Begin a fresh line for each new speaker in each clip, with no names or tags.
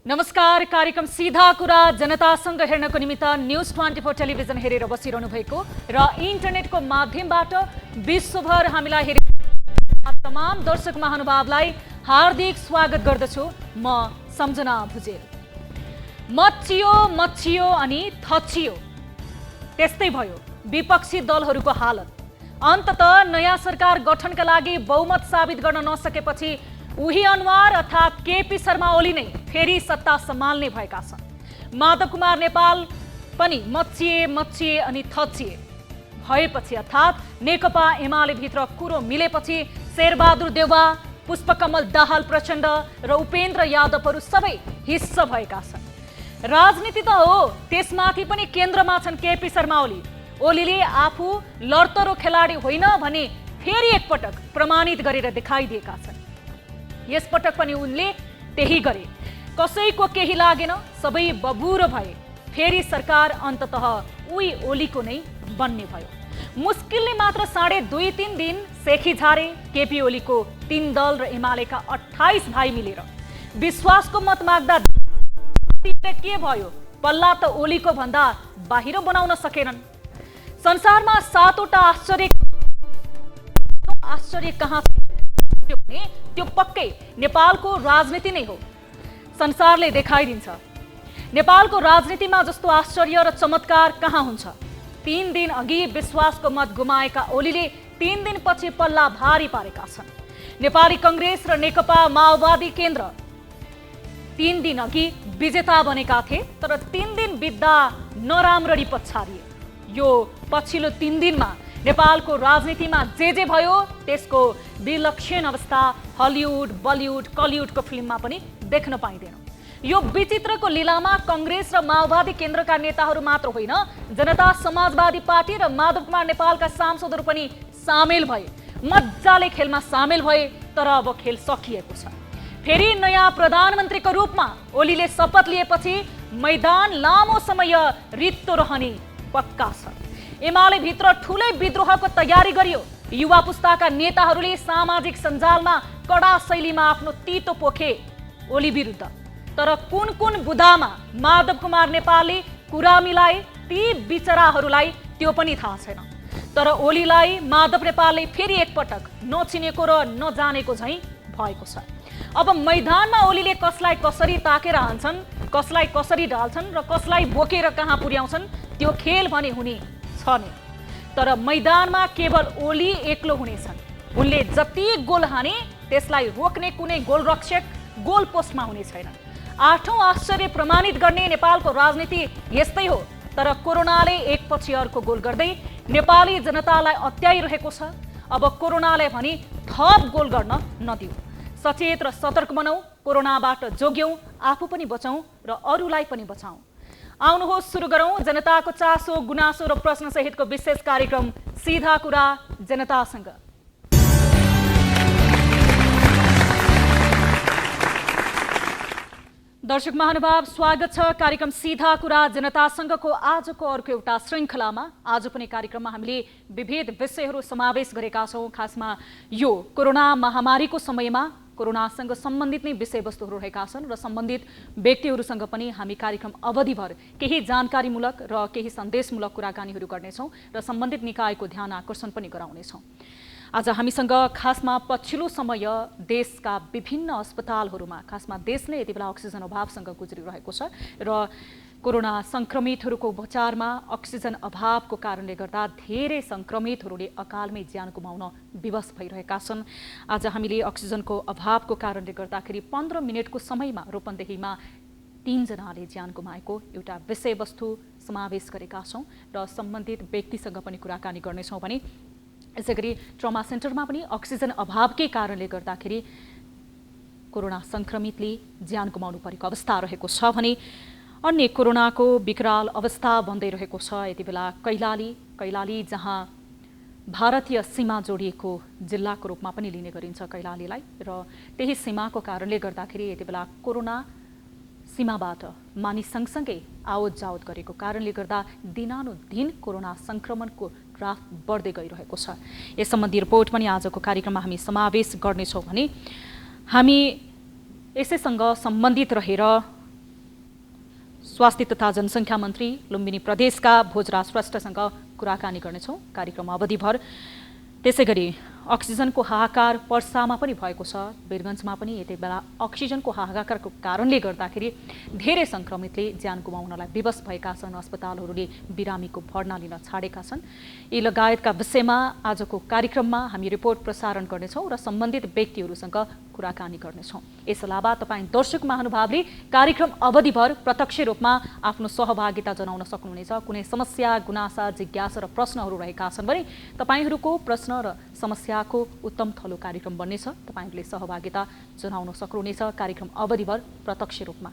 नमस्कार। कार्यक्रम सीधा कुरा जनतासँग हेर्नको निमित्त न्यूज 24 टेलिभिजन हेरेर बसिरहनु भएको र इन्टरनेटको माध्यमबाट विश्वभर हामीलाई हेरेर तमाम दर्शक महानुभावलाई हार्दिक स्वागत गर्दछु। म सम्झना भुजेल। मच्चियो मच्चियो अनि थच्चियो, त्यस्तै भयो विपक्षी दलहरूको हालत। अन्ततः नयाँ सरकार गठनका लागि बहुमत साबित गर्न नसकेपछि उही अनुहार अर्थात् केपी शर्मा ओली नै फेरि सत्ता सम्हाल्ने भएका छन्। माधव कुमार नेपाल पनि मच्चिए मच्चिए अनि थच्चिए भएपछि अर्थात् नेकपा एमाले भित्र कुरो मिलेपछि शेरबहादुर देउवा, पुष्पकमल दाहाल प्रचण्ड र उपेन्द्र यादवहरू सबै हिस्सा भएका छन्। राजनीति त हो, त्यसमाथि पनि केन्द्रमा छन् केपी शर्मा ओली। ओलीले आफू लडतरो खेलाडी होइन भने फेरि एकपटक प्रमाणित गरेर देखाइदिएका छन्। यसपटक पनि उनले त्यही गरे। कसैको केही लागेन, सबै बबुरो भए। फेरि सरकार अन्ततः उही ओलीको नै बन्ने भयो। मुस्किलले मात्र 2.5-3 दिन सेखी झारे केपी ओलीको 3 दल र एमालेका 28 भाइ मिलेर। विश्वासको मत माग्दा के भयो? पल्ला त ओलीको भन्दा बाहिर बनाउन सकेनन्। संसारमा 7वटा आश्चर्य कहाँ त्यो पक्कै नेपालको राजनीति नै हो। संसारले देखाइदिन्छ नेपालको राजनीतिमा जस्तो आश्चर्य र चमत्कार कहाँ हुन्छ। 3 दिन अघि विश्वासको मत गुमाएका ओलीले 3 दिनपछि पल्ला भारी पारेका छन्। नेपाली कांग्रेस र नेकपा माओवादी केन्द्र 3 दिन अघि विजेता बनेका थिए, तर 3 दिन बित्दा नराम्ररी पछारिए। यो पछिल्लो 3 दिनमा नेपालको राजनीतिमा जे भयो त्यसको विलक्षण अवस्था हलिउड, बलिउड, कलिउडको फिल्ममा पनि देख्न पाइँदैन। यो विचित्रको लीलामा कांग्रेस र माओवादी केन्द्रका नेताहरू मात्र होइन, जनता समाजवादी पार्टी र माधव कुमार नेपालका सांसदहरू पनि सामेल भए। मजाले खेलमा सामेल भए, तर अब खेल सकिएको छ। फेरि नयाँ प्रधानमन्त्रीको रूपमा ओलीले शपथ लिएपछि मैदान लामो समय रित्तो रहने पक्का छ। एमाले भित्र ठूलै विद्रोहको तयारी गरियो। युवा पुस्ताका नेताहरूले सामाजिक सञ्जालमा कडा शैलीमा आफ्नो तीतो पोखे ओली विरुद्ध। तर कुन कुन बुदामा माधव कुमार नेपालले कुरा मिलाए ती बिचराहरूलाई त्यो पनि थाहा छैन। तर ओलीलाई माधव नेपालले फेरि एकपटक नचिनेको र नजानेको झैं भएको छ। अब मैदानमा ओलीले कसलाई कसरी ताकेर हान्छन्, कसलाई कसरी ढाल्छन् र कसलाई बोकेर कहाँ पुर्याउँछन्, त्यो खेल भने हुने छ नै। तर मैदानमा केवल ओली एक्लो हुनेछन्। उनले जति गोल हाने त्यसलाई रोक्ने कुनै गोलरक्षक गोल पोस्टमा हुने छैन। 8औं आश्चर्य प्रमाणित गर्ने नेपालको राजनीति यस्तै हो। तर कोरोनाले एकपछि अर्को गोल गर्दै नेपाली जनतालाई अत्याइरहेको छ। अब कोरोनाले भने थप गोल गर्न नदिऊ। सचेत र सतर्क बनाऊ, कोरोनाबाट जोग्यौं, आफू पनि बचाऊ र अरूलाई पनि बचाऊ। आउनुहोस् सुरु गरौं जनताको चासो, गुनासो र प्रश्न सहितको विशेष कार्यक्रम सीधा कुरा जनतासँग। दर्शक महानुभाव, स्वागत छ कार्यक्रम सीधा कुरा जनतासँगको आजको अर्को एउटा श्रृङ्खलामा। आज पनि कार्यक्रममा हामीले विविध विषयहरू समावेश गरेका छौँ। खासमा यो कोरोना महामारीको समयमा कोरोनासँग सम्बन्धित नै विषयवस्तुहरू रहेका छन् र सम्बन्धित व्यक्तिहरूसँग पनि हामी कार्यक्रम अवधिभर केही जानकारीमूलक र केही सन्देशमूलक कुराकानीहरू गर्नेछौँ र सम्बन्धित निकायको ध्यान आकर्षण पनि गराउनेछौँ। आज हामीसँग खासमा पछिल्लो समय देशका विभिन्न अस्पतालहरूमा खासमा देश नै यति बेला अक्सिजन अभावसँग गुज्रिरहेको छ र कोरोना संक्रमितहरूको उपचारमा अक्सिजन अभावको कारणले गर्दा धेरै संक्रमितहरूले अकालमै ज्यान गुमाउन विवश भइरहेका छन्। आज हामीले अक्सिजनको अभावको कारणले गर्दाखेरि 15 मिनटको समयमा रूपन्देहीमा 3 जनाले ज्यान गुमाएको एउटा विषयवस्तु समावेश गरेका छौँ र सम्बन्धित व्यक्तिसँग पनि कुराकानी गर्नेछौँ भने यसैगरी ट्रमा सेन्टरमा पनि अक्सिजन अभावकै कारणले गर्दाखेरि कोरोना संक्रमितले ज्यान गुमाउनु परेको अवस्था रहेको छ भने अन्य कोरोनाको विकराल अवस्था बन्दै रहेको छ। यति बेला कैलाली जहाँ भारतीय सीमा जोडिएको जिल्लाको रूपमा पनि लिने गरिन्छ कैलालीलाई र त्यही सीमाको कारणले गर्दाखेरि यति बेला कोरोना सीमाबाट मानिस सँगसँगै आवत जावत गरेको कारणले गर्दा दिनानुदिन कोरोना संक्रमणको ग्राफ बढ्दै गइरहेको छ। यस सम्बन्धी रिपोर्ट पनि आजको कार्यक्रममा हामी समावेश गर्नेछौँ भने हामी यसैसँग सम्बन्धित रहेर स्वास्थ्य तथा जनसङ्ख्या मन्त्री लुम्बिनी प्रदेशका भोजराज श्रेष्ठसँग कुराकानी गर्नेछौँ कार्यक्रम अवधिभर। त्यसैगरी अक्सिजनको हाहाकार पर्सामा पनि भएको छ, वीरगञ्जमा पनि यति बेला अक्सिजनको हाहाकारको कारणले गर्दाखेरि धेरै संक्रमितले ज्यान गुमाउनलाई विवश भएका छन्। अस्पतालहरूले बिरामीको भर्ना लिन छाडेका छन्। यी लगायतका विषयमा आजको कार्यक्रममा हामी रिपोर्ट प्रसारण गर्नेछौँ र सम्बन्धित व्यक्तिहरूसँग कुराकानी गर्नेछौँ। यस अलावा तपाईँ दर्शक महानुभावले कार्यक्रम अवधिभर प्रत्यक्ष रूपमा आफ्नो सहभागिता जनाउन सक्नुहुनेछ। कुनै समस्या, गुनासा, जिज्ञासा र प्रश्नहरू रहेका छन् भने तपाईँहरूको प्रश्न र समस्याको उत्तम थलो कार्यक्रम बन्नेछ। तपाईँहरूले सहभागिता जनाउन सक्नुहुनेछ कार्यक्रम अवधिभर प्रत्यक्ष रूपमा।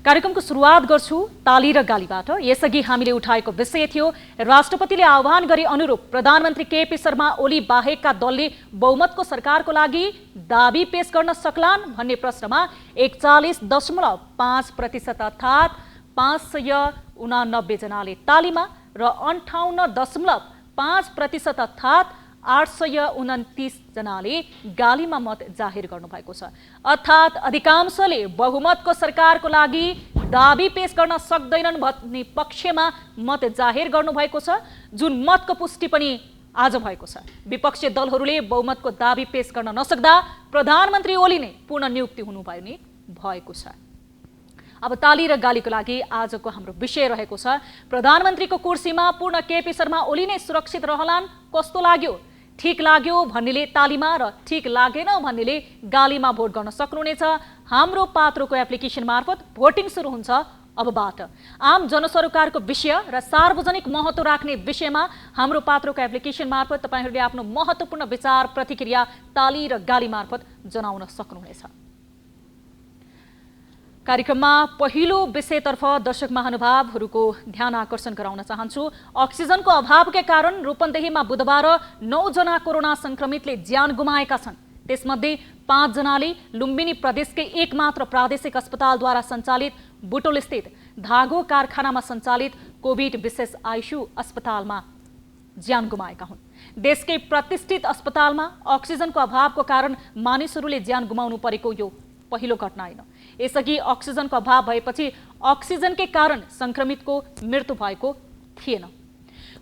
कार्यक्रमको सुरुवात गर्छु ताली र गालीबाट। यसअघि हामीले उठाएको विषय थियो राष्ट्रपतिले आह्वान गरे अनुरूप प्रधानमन्त्री केपी शर्मा ओली बाहेकका दलले बहुमतको सरकारको लागि दाबी पेश गर्न सक्लान् भन्ने प्रश्नमा 41.5% अर्थात् 589 जनाले तालीमा र 58.5% अर्थात् 829 जनाले गालीमा मत जाहेर गर्नुभएको छ। अर्थात् अधिकांशले बहुमतको सरकारको लागि दाबी पेश गर्न सक्दैनन् भन्ने पक्षमा मत जाहेर गर्नुभएको छ, जुन मतको पुष्टि पनि आज भएको छ। विपक्षी दलहरूले बहुमतको दाबी पेश गर्न नसक्दा प्रधानमन्त्री ओली नै पूर्ण नियुक्ति हुनुभयो नि भएको छ। अब ताली र गालीको लागि आजको हाम्रो विषय रहेको छ प्रधानमन्त्रीको कुर्सीमा पूर्ण केपी शर्मा ओली नै सुरक्षित रहलान्, कस्तो लाग्यो? ठीक लाग्यो भन्नेले तालीमा र ठीक लागेन भन्नेले गालीमा भोट गर्न सक्नुहुनेछ। हाम्रो पात्रोको एप्लिकेसन मार्फत भोटिङ सुरु हुन्छ अबबाट। आम जनसरोकारको विषय र सार्वजनिक महत्त्व राख्ने विषयमा हाम्रो पात्रोको एप्लिकेसन मार्फत तपाईहरूले आफ्नो महत्त्वपूर्ण विचार प्रतिक्रिया ताली र गाली मार्फत जनाउन सक्नुहुनेछ। कार्यक्रममा पहिलो विषयतर्फ दर्शक महानुभावहरूको ध्यान आकर्षण गराउन चाहन्छु। अक्सिजनको अभावकै कारण रूपन्देहीमा बुधबार 9 जना कोरोना संक्रमितले ज्यान गुमाएका छन्। त्यसमध्ये 5 जनाले लुम्बिनी प्रदेशकै एकमात्र प्रादेशिक अस्पतालद्वारा सञ्चालित बुटोलस्थित धागो कारखानामा सञ्चालित कोभिड विशेष आइसियु अस्पतालमा ज्यान गुमाएका हुन्। देशकै प्रतिष्ठित अस्पतालमा अक्सिजनको अभावको कारण मानिसहरूले ज्यान गुमाउनु परेको यो पहिलो घटना होइन। यसअघि अक्सिजनको अभाव भएपछि अक्सिजनकै कारण संक्रमितको मृत्यु भएको थिएन।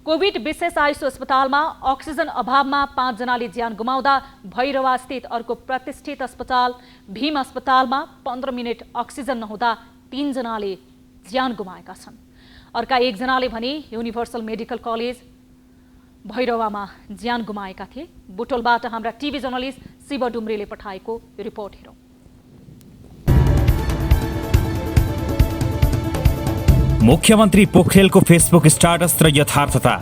कोभिड विशेष आइसियु अस्पतालमा अक्सिजन अभावमा 5 जनाले ज्यान गुमाउँदा भैरवा स्थित अर्को प्रतिष्ठित अस्पताल भीम अस्पतालमा 15 मिनट अक्सिजन नहुँदा 3 जनाले ज्यान गुमाएका छन्। अर्का 1 जनाले भने युनिभर्सल मेडिकल कलेज भैरवामा ज्यान गुमाएका थिए। बुटोलबाट हाम्रा टिभी जर्नलिस्ट शिव डुम्रेले पठाएको रिपोर्ट हेरौँ।
मुख्यमन्त्री पोखरेलको फेसबुक स्टाटस र यथार्थता।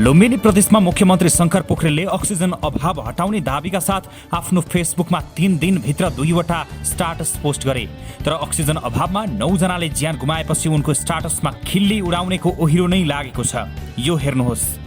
लुम्बिनी प्रदेशमा मुख्यमन्त्री शङ्कर पोखरेलले अक्सिजन अभाव हटाउने दाबीका साथ आफ्नो फेसबुकमा 3 दिनभित्र 2 वटा स्टाटस पोस्ट गरे। तर अक्सिजन अभावमा 9 जनाले ज्यान गुमाएपछि उनको स्टाटसमा खिल्ली उडाउनेको ओहिरो नै लागेको छ। यो हेर्नुहोस्।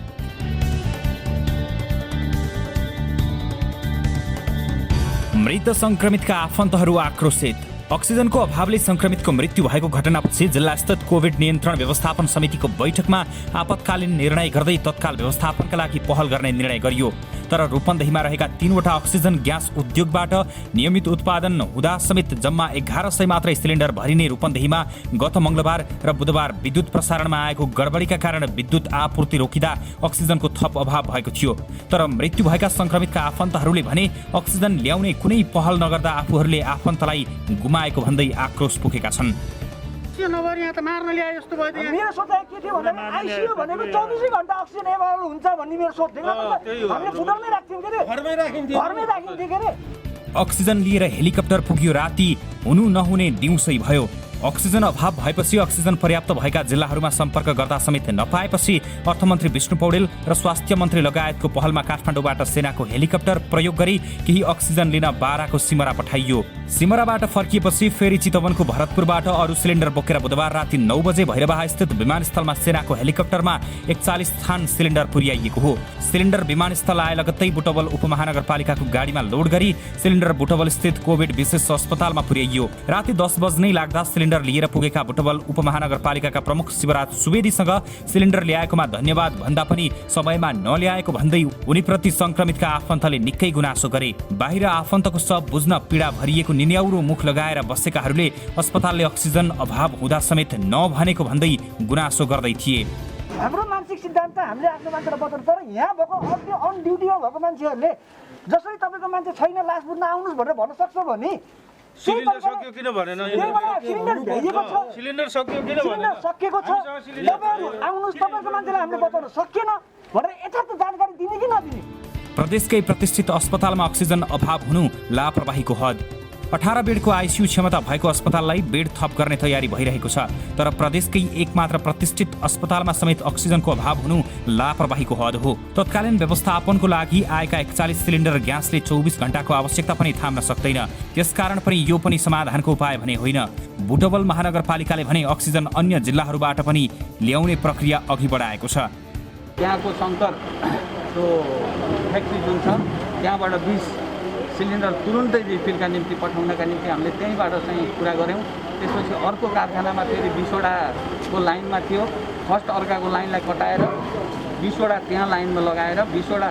मृत संक्रमितका आफन्तहरू आक्रोशित। अक्सिजनको अभावले संक्रमितको मृत्यु भएको घटनापछि जिल्लास्थित कोभिड नियन्त्रण व्यवस्थापन समितिको बैठकमा आपतकालीन निर्णय गर्दै तत्काल व्यवस्थापनका लागि पहल गर्ने निर्णय गरियो। तर रूपन्देहीमा रहेका 3 वटा अक्सिजन ग्यास उद्योगबाट नियमित उत्पादन हुँदा समेत जम्मा 1100 मात्रै सिलिन्डर भरिने रूपन्देहीमा गत मंगलबार र बुधबार विद्युत प्रसारणमा आएको गडबडीका कारण विद्युत आपूर्ति रोकिँदा अक्सिजनको थप अभाव भएको थियो। तर मृत्यु भएका संक्रमितका आफन्तहरूले भने अक्सिजन ल्याउने कुनै पहल नगर्दा आफूहरूले आफन्तलाई गुमाएको भन्दै आक्रोश पोखेका छन्।
नभएर यहाँ त मार्न ल्याए जस्तो भयो।
मेरो सोचाइ के थियो भने आइसियु भनेको 24 घण्टा अक्सिजन एभाइलेबल हुन्छ भन्ने मेरो सोच थियो। हामीले फुटलमै राख्थ्यौँ के रे, घरमै राखिन्थ्यो के रे।
अक्सिजन लिएर हेलिकप्टर पुग्यो राति, हुनु नहुने दिउँसै भयो। अक्सिजन अभाव भएपछि अक्सिजन पर्याप्त भएका जिल्लाहरूमा सम्पर्क गर्दा समेत नपाएपछि अर्थमन्त्री विष्णु पौडेल र स्वास्थ्य मन्त्री लगायतको पहलमा काठमाडौँबाट सेनाको हेलिकप्टर प्रयोग गरी केही अक्सिजन लिन बाराको सिमरा पठाइयो। सिमराबाट फर्किएपछि फेरि चितवनको भरतपुरबाट अरू सिलिन्डर बोकेर बुधबार राति 9 बजे भैरवा स्थित विमानस्थलमा सेनाको हेलिकप्टरमा 41 थान सिलिन्डर पुर्याइएको हो। सिलिन्डर विमानस्थल आए लगत्तै बुटवल उपमहानगरपालिकाको गाडीमा लोड गरी सिलिन्डर बुटवल स्थित कोभिड विशेष अस्पतालमा पुर्याइयो। राति 10 बज्नै लाग्दा सिलिन्डर सिलिन्डर लिएर पुगेका बुटवल उपमहानगरपालिकाका प्रमुख शिवराज सुवेदीसँग सिलिन्डर ल्याएकोमा धन्यवाद भन्दा पनि समयमा नल्याएको भन्दै उनीप्रति संक्रमितका आफन्तले निकै गुनासो गरे। बाहिर आफन्तको सब बुझ्न पीडा भरिएको निन्याउरो मुख लगाएर बसेकाहरूले अस्पतालले अक्सिजन अभाव हुँदा समेत नभनेको भन्दै गुनासो गर्दै थिए।
हाम्रो मानसिक सिद्धान्त हामीले आफ्नो मान्छेलाई बताउनु, तर यहाँ भएको अर्को अन ड्युटीमा भएको मान्छेहरूले जसरी तपाईँको मान्छे छैन लास बुझ्न आउनुहोस् भनेर भन्न सक्छ भने
सिलिन्डर सक्यो किन भनेन?
सिलिन्डर भ्याइएको छ,
सिलिन्डर सक्यो किन भनेन?
सिलिन्डर सकिएको छ, तपाईँहरू आउनुहोस्, तपाईँको मान्छेलाई हामीले बताउन सकिएन भनेर यथार्थ जानकारी दिने कि नदिने?
प्रदेशकै प्रतिष्ठित अस्पतालमा अक्सिजन अभाव हुनु लापरवाहीको हद। 18 बेडको आइसियु क्षमता भएको अस्पताललाई बेड थप गर्ने तयारी भइरहेको छ, तर प्रदेशकै एकमात्र प्रतिष्ठित अस्पतालमा समेत अक्सिजनको अभाव हुनु लापरवाहीको हद हो। तत्कालीन व्यवस्थापनको लागि आएका 41 सिलिन्डर ग्यासले 24 घण्टाको आवश्यकता पनि थाम्न सक्दैन। त्यसकारण पनि यो पनि समाधानको उपाय भने होइन। बुटवल महानगरपालिकाले भने अक्सिजन अन्य जिल्लाहरूबाट पनि ल्याउने प्रक्रिया अघि बढाएको छ।
त्यहाँको शङ्कर त्यो फ्याक्ट्री जुन छ त्यहाँबाट 20 सिलिन्डर तुरुन्तै रिफिलका निम्ति पठाउनका निम्ति हामीले त्यहीँबाट चाहिँ कुरा गऱ्यौँ। त्यसपछि अर्को कारखानामा फेरि 20वटाको लाइनमा थियो, फर्स्ट अर्काको लाइनलाई कटाएर 20वटा त्यहाँ लाइनमा लगाएर 20वटा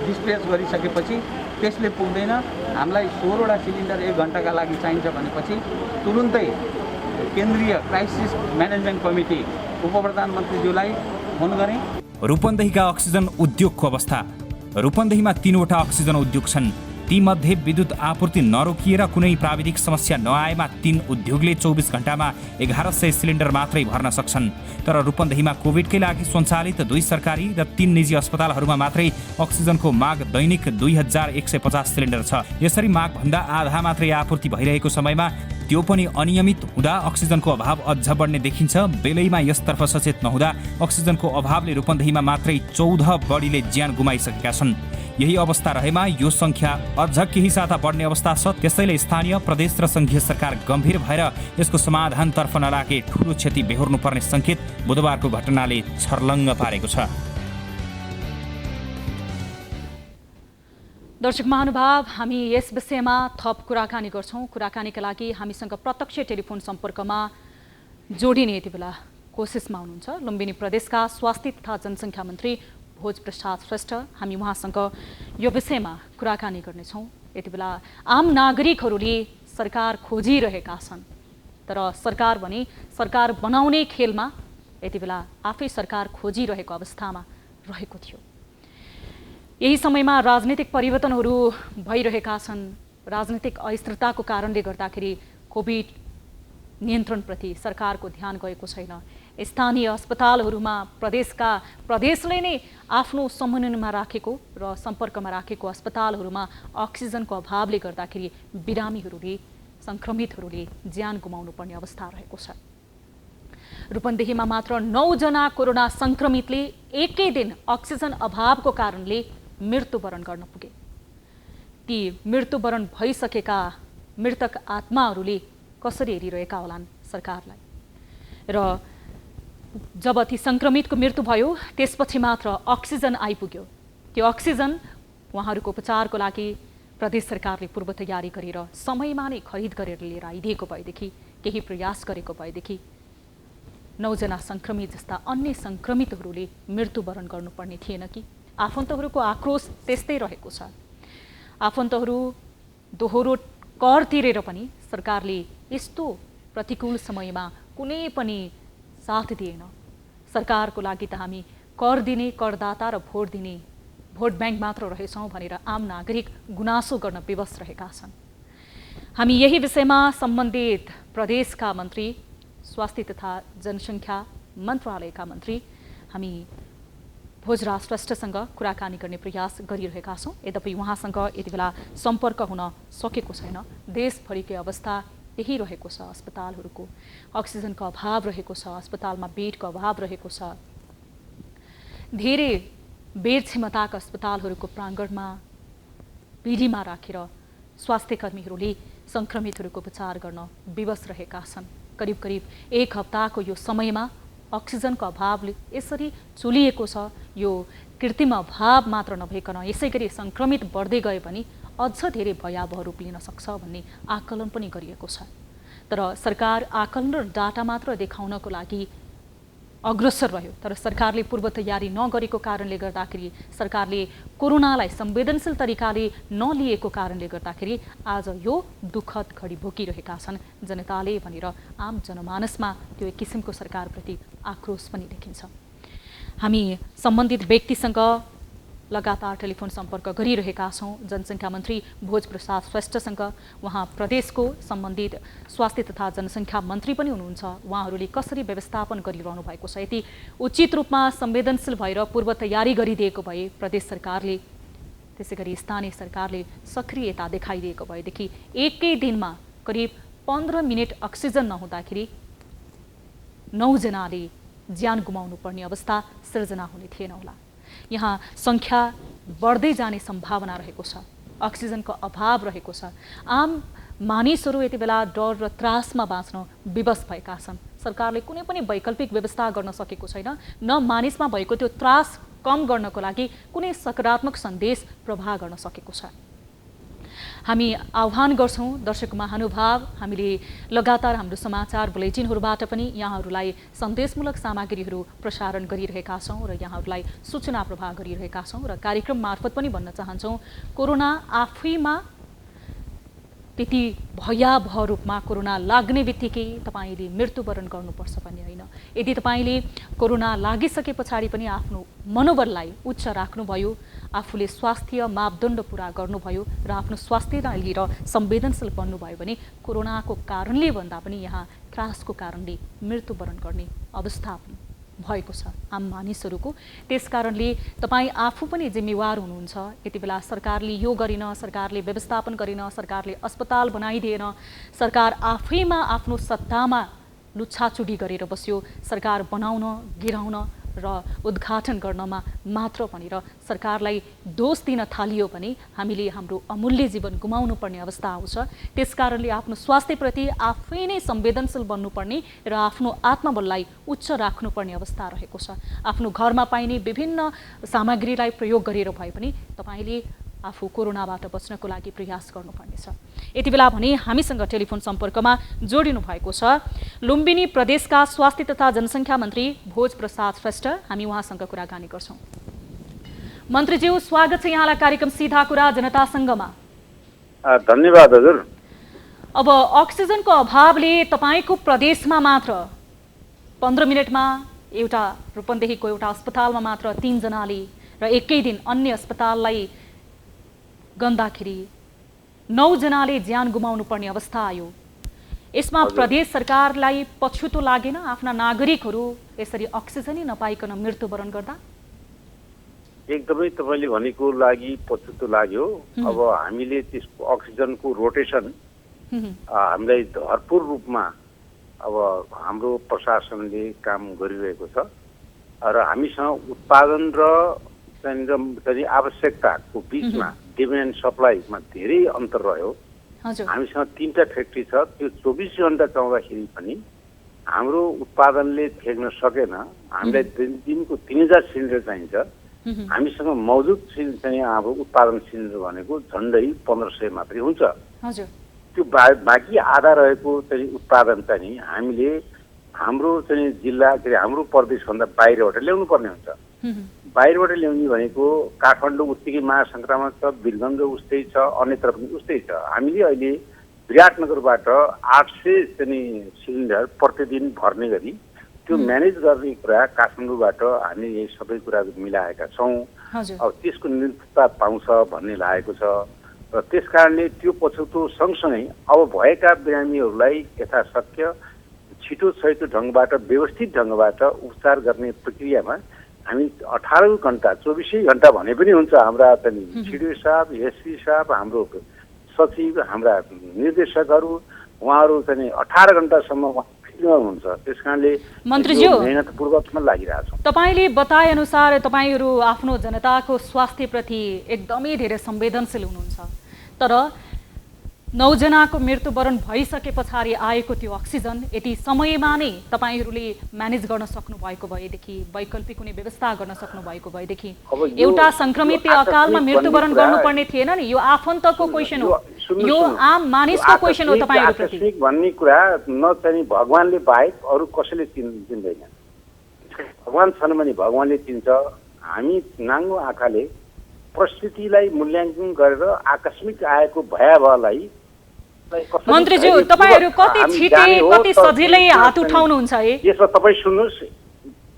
डिस्प्लेस गरिसकेपछि त्यसले पुग्दैन, हामीलाई 16वटा सिलिन्डर 1 घन्टाका लागि चाहिन्छ भनेपछि तुरुन्तै केन्द्रीय क्राइसिस म्यानेजमेन्ट कमिटी उपप्रधानमन्त्रीज्यूलाई फोन गरेँ।
रूपन्देहीका अक्सिजन उद्योगको अवस्था। रूपन्देहीमा 3वटा अक्सिजन उद्योग छन्। तीमध्ये विद्युत आपूर्ति नरोकिएर कुनै प्राविधिक समस्या नआएमा 3 उद्योगले 24 घण्टामा 1100 सिलिन्डर मात्रै भर्न सक्छन्। तर रूपन्देहीमा कोभिडकै लागि सञ्चालित 2 सरकारी र 3 निजी अस्पतालहरूमा मात्रै अक्सिजनको माग दैनिक 2150 सिलिन्डर छ। यसरी मागभन्दा आधा मात्रै आपूर्ति भइरहेको समयमा त्यो पनि अनियमित हुँदा अक्सिजनको अभाव अझ बढ्ने देखिन्छ। बेलैमा यसतर्फ सचेत नहुँदा अक्सिजनको अभावले रूपन्देहीमा मात्रै 14 बढीले ज्यान गुमाइसकेका छन्। यही अवस्था रहेमा यो संख्या अझ केही साता बढ्ने अवस्था छ। त्यसैले स्थानीय, प्रदेश र संघीय सरकार गम्भीर भएर यसको समाधानतर्फ नलागे ठूलो क्षति बेहोर्नुपर्ने संकेत बुधबारको घटनाले छर्लङ्ग पारेको छ।
दर्शक महानुभाव, हामी यस विषयमा थप कुराकानी गर्छौँ। कुराकानीका लागि हामीसँग प्रत्यक्ष टेलिफोन सम्पर्कमा जोडिने यति बेला कोसिसमा हुनुहुन्छ लुम्बिनी प्रदेशका स्वास्थ्य तथा जनसङ्ख्या मन्त्री भोजप्रसाद श्रेष्ठ। हामी उहाँसँग यो विषयमा कुराकानी गर्नेछौँ। यति बेला आम नागरिकहरूले सरकार खोजिरहेका छन्, तर सरकार भने सरकार बनाउने खेलमा यति बेला आफै सरकार खोजिरहेको अवस्थामा रहेको थियो। यही समयमा राजनीतिक परिवर्तनहरू भइरहेका छन्। राजनीतिक अस्थिरताको कारणले गर्दाखेरि कोभिड नियन्त्रणप्रति सरकारको ध्यान गएको छैन। स्थानीय अस्पतालहरूमा प्रदेशले नै आफ्नो समन्वयमा राखेको र सम्पर्कमा राखेको अस्पतालहरूमा अक्सिजनको अभावले गर्दाखेरि बिरामीहरूले, सङ्क्रमितहरूले ज्यान गुमाउनु पर्ने अवस्था रहेको छ। रूपन्देहीमा मात्र 9 जना कोरोना सङ्क्रमितले एकै दिन अक्सिजन अभावको कारणले मृत्युवरण गर्न पुगे। ती मृत्युवरण भइसकेका मृतक आत्माहरूले कसरी हेरिरहेका होलान् सरकारलाई? र जब ती सङ्क्रमितको मृत्यु भयो त्यसपछि मात्र अक्सिजन आइपुग्यो। त्यो अक्सिजन उहाँहरूको उपचारको लागि प्रदेश सरकारले पूर्व तयारी गरेर समयमा नै खरिद गरेर लिएर आइदिएको भएदेखि, केही प्रयास गरेको भएदेखि 9 जना सङ्क्रमित जस्ता अन्य सङ्क्रमितहरूले मृत्युवरण गर्नुपर्ने थिएन कि? आफन्तहरूको आक्रोश त्यस्तै रहेको छ। आफन्तहरू दोहोरो कर तिरेर पनि सरकारले यस्तो प्रतिकूल समयमा कुनै पनि साथ दिएन। सरकारको लागि त हामी कर दिने, करदाता र भोट दिने भोट ब्याङ्क मात्र रहेछौँ भनेर आम नागरिक गुनासो गर्न विवश रहेका छन्। हामी यही विषयमा सम्बन्धित प्रदेशका मन्त्री, स्वास्थ्य तथा जनसङ्ख्या मन्त्रालयका मन्त्री हामी भोजराज श्रेष्ठसँग कुराकानी गर्ने प्रयास गरिरहेका छौँ। यद्यपि उहाँसँग यति बेला सम्पर्क हुन सकेको छैन। देशभरिकै अवस्था यही रहेको छ। अस्पतालहरूको अक्सिजनको अभाव रहेको छ, अस्पतालमा बेडको अभाव रहेको छ। धेरै बेड क्षमताका अस्पतालहरूको प्राङ्गणमा पिँढीमा राखेर स्वास्थ्य कर्मीहरूले सङ्क्रमितहरूको उपचार गर्न विवश रहेका छन्। करिब करिब 1 हप्ताको यो समयमा अक्सिजनको अभावले यसरी चुलिएको छ। यो कृत्रिम अभाव मात्र नभइकन यसै गरी सङ्क्रमित बढ्दै गए पनि अझ धेरै भयावह रूप लिन सक्छ भन्ने आकलन पनि गरिएको छ। तर सरकार आकलन र डाटा मात्र देखाउनको लागि अग्रसर रह्यो। तर सरकारले पूर्व तयारी नगरेको कारणले गर्दाखेरि, सरकारले कोरोनालाई संवेदनशील तरिकाले नलिएको कारणले गर्दाखेरि आज यो दुःखद घडी भोगिरहेका छन् जनताले भनेर आम जनमानसमा त्यो एक किसिमको सरकारप्रति आक्रोश पनि देखिन्छ। हामी सम्बन्धित व्यक्तिसँग लगातार टेलिफोन सम्पर्क गरिरहेका छौँ। जनसङ्ख्या मन्त्री भोजप्रसाद श्रेष्ठसँग, उहाँ प्रदेशको सम्बन्धित स्वास्थ्य तथा जनसङ्ख्या मन्त्री पनि हुनुहुन्छ। उहाँहरूले कसरी व्यवस्थापन गरिरहनु भएको छ, यति उचित रूपमा संवेदनशील भएर पूर्व तयारी गरिदिएको भए प्रदेश सरकारले, त्यसै गरी स्थानीय सरकारले सक्रियता देखाइदिएको भएदेखि एकै दिनमा करिब 15 मिनट अक्सिजन नहुँदाखेरि 9 जनाले ज्यान गुमाउनु पर्ने अवस्था सिर्जना हुने थिएन होला। यहाँ सङ्ख्या बढ्दै जाने सम्भावना रहेको छ, अक्सिजनको अभाव रहेको छ। आम मानिसहरू यति बेला डर र त्रासमा बाँच्न विवश भएका छन्। सरकारले कुनै पनि वैकल्पिक व्यवस्था गर्न सकेको छैन, न मानिसमा भएको त्यो त्रास कम गर्नको लागि कुनै सकारात्मक सन्देश प्रवाह गर्न सकेको छ। हामी आह्वान गर्छौँ दर्शक महानुभाव, हामीले लगातार हाम्रो समाचार बुलेटिनहरूबाट पनि यहाँहरूलाई सन्देशमूलक सामग्रीहरू प्रसारण गरिरहेका छौँ र यहाँहरूलाई सूचना प्रवाह गरिरहेका छौँ र कार्यक्रम मार्फत पनि भन्न चाहन्छौँ, कोरोना आफैमा त्यति भयावह रूपमा कोरोना लाग्ने बित्तिकै तपाईँले मृत्युवरण गर्नुपर्छ भन्ने होइन। यदि तपाईँले कोरोना लागिसके पछाडि पनि आफ्नो मनोबललाई उच्च राख्नुभयो, आफूले स्वास्थ्य मापदण्ड पुरा गर्नुभयो र आफ्नो स्वास्थ्यलाई लिएर संवेदनशील बन्नुभयो भने कोरोनाको कारणले भन्दा पनि यहाँ त्रासको कारणले मृत्युवरण गर्ने अवस्था भएको छ आम मानिसहरूको। त्यसकारणले तपाईँ आफू पनि जिम्मेवार हुनुहुन्छ। यति बेला सरकारले यो गरेन, सरकारले व्यवस्थापन गरेन, सरकारले अस्पताल बनाइदिएन, सरकार आफैमा आफ्नो सत्तामा लुच्छाचुडी गरेर बस्यो, सरकार बनाउन, गिराउन र उद्घाटन गर्नमा मात्र भनेर सरकारलाई दोष दिन थालियो भने हामीले हाम्रो अमूल्य जीवन गुमाउनु पर्ने अवस्था आउँछ। त्यसकारणले आफ्नो स्वास्थ्यप्रति आफै नै संवेदनशील बन्नुपर्ने र आफ्नो आत्मबललाई उच्च राख्नुपर्ने अवस्था रहेको छ। आफ्नो घरमा पाइने विभिन्न सामग्रीलाई प्रयोग गरेर भए पनि तपाईँले आफू कोरोनाबाट बच्नको लागि प्रयास गर्नुपर्नेछ। यति बेला भने हामीसँग टेलिफोन सम्पर्कमा जोडिनु भएको छ लुम्बिनी प्रदेशका स्वास्थ्य तथा जनसङ्ख्या मन्त्री भोजप्रसाद श्रेष्ठ। हामी उहाँसँग कुराकानी गर्छौँ। मन्त्रीज्यू, स्वागत छ यहाँलाई कार्यक्रम सीधा कुरा जनतासँगमा।
धन्यवाद हजुर।
अब अक्सिजनको अभावले तपाईँको प्रदेशमा मात्र 15 मिनटमा एउटा रूपन्देहीको एउटा अस्पतालमा मात्र 3 जनाले र एकै दिन अन्य अस्पताललाई गन्दाखेरि 9 जनाले ज्यान गुमाउनु पर्ने अवस्था आयो। यसमा प्रदेश सरकारलाई पछुतो लागेन आफ्ना नागरिकहरू यसरी अक्सिजनै नपाइकन मृत्युवरण गर्दा?
एकदमै तपाईँले भनेको लागि पछुतो लाग्यो। अब हामीले त्यसको अक्सिजनको रोटेसन हामीलाई भरपूर रूपमा अब हाम्रो प्रशासनले काम गरिरहेको छ र हामीसँग उत्पादन र आवश्यकताको बिचमा डिमान्ड सप्लाईमा धेरै अन्तर रह्यो। हामीसँग 3टा फ्याक्ट्री छ, त्यो 24 घण्टा चलाउँदाखेरि पनि हाम्रो उत्पादनले ठेक्न सकेन। हामीलाई दिनको 3000 सिलिन्डर चाहिन्छ। हामीसँग मौजुद चाहिँ अब उत्पादन सिलिन्डर भनेको झन्डै 1500 मात्रै हुन्छ। त्यो बाँकी आधा रहेको चाहिँ उत्पादन चाहिँ हामीले हाम्रो चाहिँ जिल्ला हाम्रो प्रदेशभन्दा बाहिरबाट ल्याउनु पर्ने हुन्छ। बाहिरबाट ल्याउने भनेको काठमाडौँ उत्तिकै महासङ्क्रामक छ, वीरगञ्ज उस्तै छ, अन्यत्र पनि उस्तै छ। हामीले अहिले विराटनगरबाट 800 चाहिँ सिलिन्डर प्रतिदिन भर्ने गरी त्यो म्यानेज गर्ने कुरा काठमाडौँबाट हामी यही सबै कुराहरू मिलाएका छौँ। अब त्यसको निरन्तरता पाउँछ भन्ने लागेको छ र त्यसकारणले त्यो पछौतो सँगसँगै अब भएका बिरामीहरूलाई यथाशक्य छिटो छैटो ढङ्गबाट व्यवस्थित ढङ्गबाट उपचार गर्ने प्रक्रियामा हामी 18 घण्टा 24 घण्टा भने पनि हुन्छ। हाम्रा छिडियो साहब, एसपी साहब, हाम्रो सचिव, हाम्रा निर्देशकहरू उहाँहरू चाहिँ 18 घण्टासम्म हुन्छ। त्यसकारणले
मन्त्रीज्यू
मेहनतपूर्वकमा लागिरहेको छ।
तपाईँले बताए अनुसार तपाईँहरू आफ्नो जनताको स्वास्थ्यप्रति एकदमै धेरै संवेदनशील हुनुहुन्छ, तर 9 जनाको मृत्युवरण भइसके पछाडि आएको त्यो अक्सिजन यति समयमा नै तपाईँहरूले म्यानेज गर्न सक्नु भएको भएदेखि, वैकल्पिक कुनै व्यवस्था गर्न सक्नु भएको भएदेखि एउटा संक्रमितले अकालमा मृत्युवरण गर्नुपर्ने थिएन नि? यो आफन्तको क्वेसन हो। यो आम मानिसको क्वेसन हो तपाईहरुप्रति।
आकस्मिक भन्ने कुरा न चाहिँ भगवानले बाहेक अरू कसैले चिन्दैन। भगवान छन् भने भगवानले चिन्छ। हामी नाङ्गो आँखाले परिस्थितिलाई मूल्याङ्कन गरेर आकस्मिक आएको भयावहलाई
मन्त्रीज्यू तपाईहरु कति छिटे कति सजिलै हात उठाउनुहुन्छ है?
यसमा तपाई सुन्नुस्,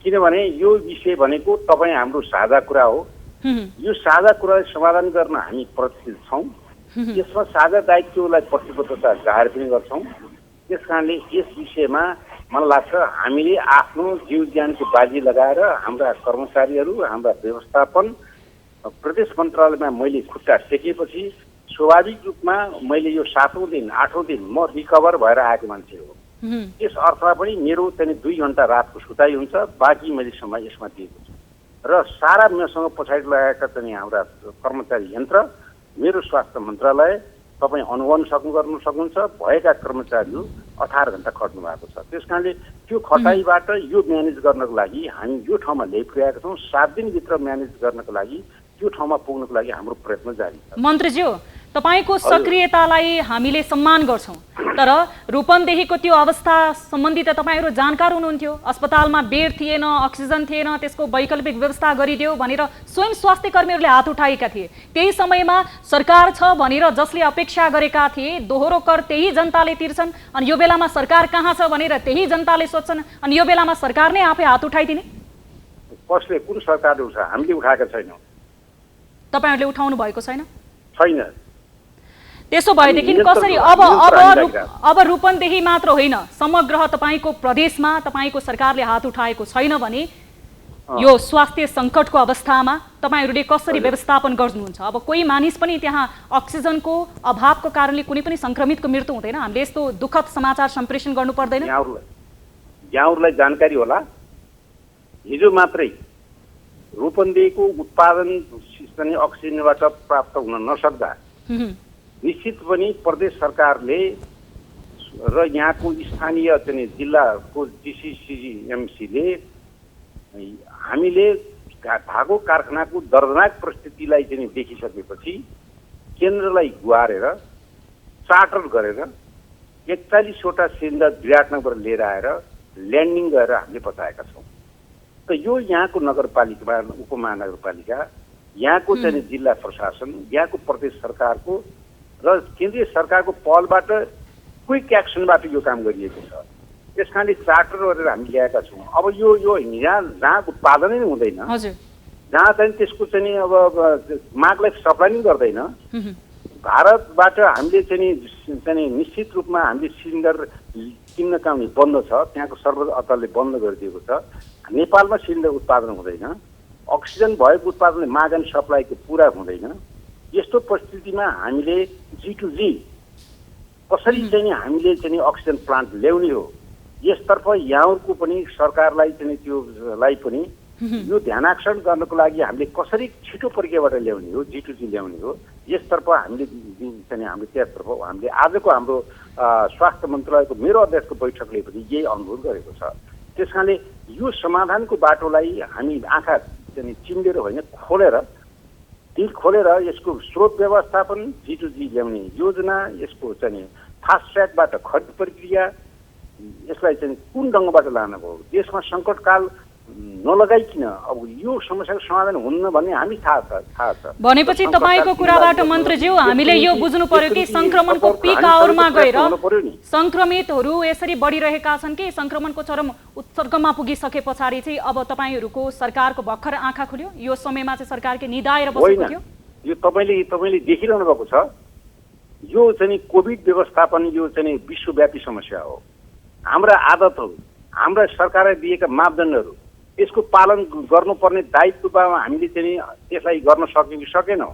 किनभने यो विषय भनेको तपाई हाम्रो साझा कुरा हो। यो साझा कुरालाई समाधान गर्न हामी प्रतिबद्ध छौं। यसमा साझा दायित्वलाई प्रतिबद्धता जाहेर पनि गर्छौं। त्यसकारणले यस विषयमा मलाई लाग्छ हामीले आफ्नो जीव ज्यानको बाजी लगाएर हाम्रा कर्मचारीहरू, हाम्रा व्यवस्थापन, प्रदेश मन्त्रालयमा मैले खुट्टा टेकेपछि स्वाभाविक रूपमा मैले यो 7औं दिन 8औं दिन म रिकभर भएर आएको मान्छे हो। यस अर्थमा पनि मेरो चाहिँ 2 घण्टा रातको सुताइ हुन्छ, बाँकी मैले समय यसमा दिएको छु। र सारा मसँग पछाडि लगाएका चाहिँ हाम्रा कर्मचारी यन्त्र, मेरो स्वास्थ्य मन्त्रालय, तपाईँ अनुगमन गर्नु सक्नुहुन्छ। भएका कर्मचारीहरू 18 घण्टा खट्नु भएको छ। त्यसकारणले त्यो खटाइबाट यो म्यानेज गर्नको लागि हामी यो ठाउँमा ल्याइपुर्याएका छौँ। 7 दिनभित्र म्यानेज गर्नको लागि त्यो ठाउँमा पुग्नको लागि हाम्रो प्रयत्न जारी छ।
मन्त्रीज्यू तपाईको सक्रियतालाई हामीले सम्मान गर्छौं, तर रूपन्देहीको त्यो अवस्था सम्बन्धी त तपाईहरु जानकार हुनुहुन्थ्यो। अस्पतालमा बेड थिएन, अक्सिजन थिएन, त्यसको वैकल्पिक व्यवस्था गरिदियो भनेर स्वयं स्वास्थ्य कर्मीहरूले हात उठाएका थिए। त्यही समयमा सरकार छ भनेर जसले अपेक्षा गरेका थिए दोहोरो कर त्यही जनताले तिर्छन्, अनि यो बेलामा सरकार कहाँ छ भनेर त्यही जनताले सोच्छन्, अनि यो बेलामा सरकार नै आफै हात उठाइदिने?
कसले, कुन सरकारले उठा? हामीले उठाएका छैनौं।
तपाईहरुले उठाउनु भएको छैन?
छैन।
त्यसो भएदेखि कसरी अब रूपन्देही मात्र होइन समग्र तपाईको प्रदेशमा तपाईको सरकारले हात उठाएको छैन भने यो स्वास्थ्य संकटको अवस्थामा तपाईहरुले कसरी व्यवस्थापन गर्नुहुन्छ? अब कोही मानिस पनि त्यहाँ अक्सिजनको अभावको कारणले कुनै पनि संक्रमितको मृत्यु हुँदैन। हामीले यस्तो दुःखद समाचार सम्प्रेषण गर्नु पर्दैन?
यहाँहरुलाई जानकारी होला, हिजो मात्रै रूपन्देहीको उत्पादन चाहिँ अक्सिजनबाट प्राप्त हुन नसक्दा निश्चित पनि प्रदेश सरकारले र यहाँको स्थानीय चाहिँ जिल्लाको डिसिसिएमसीले हामीले धागो कारखानाको दर्दनाक परिस्थितिलाई चाहिँ देखिसकेपछि केन्द्रलाई गुहारेर चार्टर गरेर 41वटा सिलिन्डर विराटनगर लिएर आएर ल्यान्डिङ गरेर हामीले बताएका छौँ। त यो यहाँको नगरपालिका, उपमहानगरपालिका, यहाँको चाहिँ जिल्ला प्रशासन, यहाँको प्रदेश सरकारको र केन्द्रीय सरकारको पहलबाट क्विक एक्सनबाट यो काम गरिएको छ। त्यसकारणले चार्टर गरेर हामी ल्याएका छौँ। अब यो जहाँ उत्पादनै हुँदैन, जहाँ चाहिँ त्यसको चाहिँ अब मागलाई सप्लाई नै गर्दैन, भारतबाट हामीले चाहिँ निश्चित रूपमा हामीले सिलिन्डर किन्न काम बन्द छ। त्यहाँको सर्वोच्च अदालतले बन्द गरिदिएको छ। नेपालमा सिलिन्डर उत्पादन हुँदैन, अक्सिजन भएको उत्पादनले माग एन्ड सप्लाईको पुरा हुँदैन। यस्तो परिस्थितिमा हामीले G2G कसरी चाहिँ हामीले चाहिँ अक्सिजन प्लान्ट ल्याउने हो, यसतर्फ यहाँहरुको पनि सरकारलाई चाहिँ त्योलाई पनि यो ध्यानाकर्षण गर्नको लागि हामीले कसरी छिटो प्रक्रियाबाट ल्याउने हो, G2G ल्याउने हो, यसतर्फ हामीले चाहिँ हामीले त्यसतर्फ हामीले आजको हाम्रो स्वास्थ्य मन्त्रालयको मेरो अध्यक्षको बैठकले पनि यही अनुरोध गरेको छ। त्यसकारणले यो समाधानको बाटोलाई हामी आँखा चाहिँ चिम्लेर होइन, दिल खोलेर यसको स्रोत व्यवस्थापन, G2G ल्याउने योजना, यसको चाहिँ फास्ट ट्र्याकबाट खरिद प्रक्रिया, यसलाई चाहिँ कुन ढङ्गबाट लानु हो, देशमा सङ्कटकाल नलगाइकिन अब यो समस्याको समाधान हुन्न भन्ने हामी थाहा छ।
भनेपछि तपाईको कुराबाट मन्त्रीज्यू हामीले यो बुझ्नु पर्यो कि संक्रमणको पीक आवरमा गएर संक्रमितहरू यसरी बढिरहेका छन् कि संक्रमणको चरम उत्सर्गमा पुगिसके पछाडि चाहिँ अब तपाईहरुको सरकारको भर्खर आँखा खुल्यो, यो समयमा चाहिँ सरकारले निदाएर बसेको थियो?
यो तपाईले देखिरहनु भएको छ। यो चाहिँ कोभिड व्यवस्थापन यो चाहिँ विश्वव्यापी समस्या हो। हाम्रा आदतहरू, हाम्रा सरकारले दिएका मापदण्डहरू, यसको पालन गर्नुपर्ने दायित्वमा हामीले चाहिँ त्यसलाई गर्न सक्यौँ कि सकेनौँ,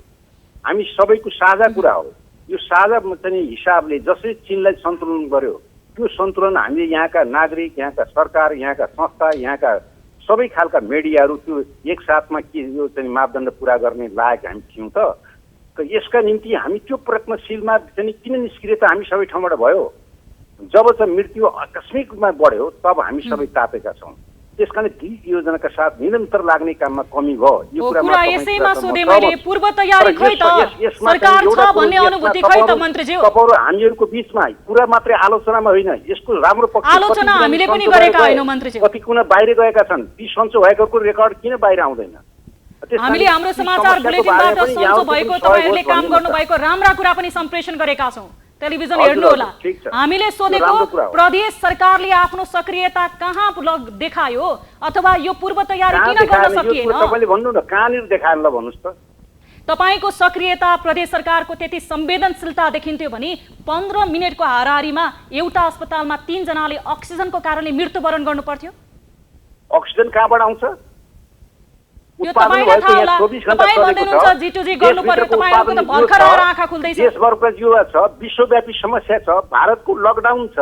हामी सबैको साझा कुरा हो। यो साझा चाहिँ हिसाबले जसरी चीनलाई सन्तुलन गर्यो, त्यो सन्तुलन हामीले यहाँका नागरिक, यहाँका सरकार, यहाँका संस्था, यहाँका सबै खालका मिडियाहरू त्यो एक साथमा के यो चाहिँ मापदण्ड पुरा गर्ने लायक हामी थियौँ त यसका निम्ति हामी त्यो प्रयत्नशीलमा चाहिँ किन निष्क्रियता हामी सबै ठाउँबाट भयो? जब चाहिँ मृत्यु आकस्मिक रूपमा बढ्यो तब हामी सबै तापेका छौँ। त्यसकारण ती योजनाका साथ निरन्तर लाग्ने काममा कमी भयो। यो
कुरा यसैमा सोधे मैले, पूर्व तयारी खै त सरकार छ भन्ने अनुभूति खै त मन्त्रीज्यू?
तपाईहरु हामीहरुको बीचमा कुरा मात्रै आलोचनामा होइन, यसको राम्रो पक्ष
आलोचना हामीले पनि गरेका हैनौं मन्त्रीज्यू।
कति कुना बाहिर गएका छन्, ती सन्चो भएकोको रेकर्ड किन बाहिर आउँदैन?
हामीले हाम्रो समाचार बुलेटिनबाट सन्चो भएको, तपाईहरुले काम गर्नु भएको राम्रा कुरा पनि सम्प्रेषण गरेका छौं। टेलिभिजन हेर्नु होला। हामीले सोधेको प्रदेश सरकारले आफ्नो सक्रियता कहाँ देखायो अथवा यो पूर्व तयारी किन गर्न सकिएन?
तपाईले भन्नु न कहाँनिर देखाएर ल भन्नुस् त।
तपाईको सक्रियता, प्रदेश सरकारको त्यति संवेदनशीलता देखिन्थ्यो भने 15 मिनेटको हाराहारीमा एउटा अस्पतालमा 3 जनाले अक्सिजनको कारणले मृत्युवरण गर्नु पर्थ्यो।
अक्सिजन कहाँबाट आउँछ?
यो तपाईलाई थाहा होला। तपाई भन्नुहुन्छ G2G गर्नु पर्यो, तपाईहरुको त भर्खर आँखा खुल्दै छ।
देशभरको युवा छ, विश्वव्यापी समस्या छ, भारतको लकडाउन छ,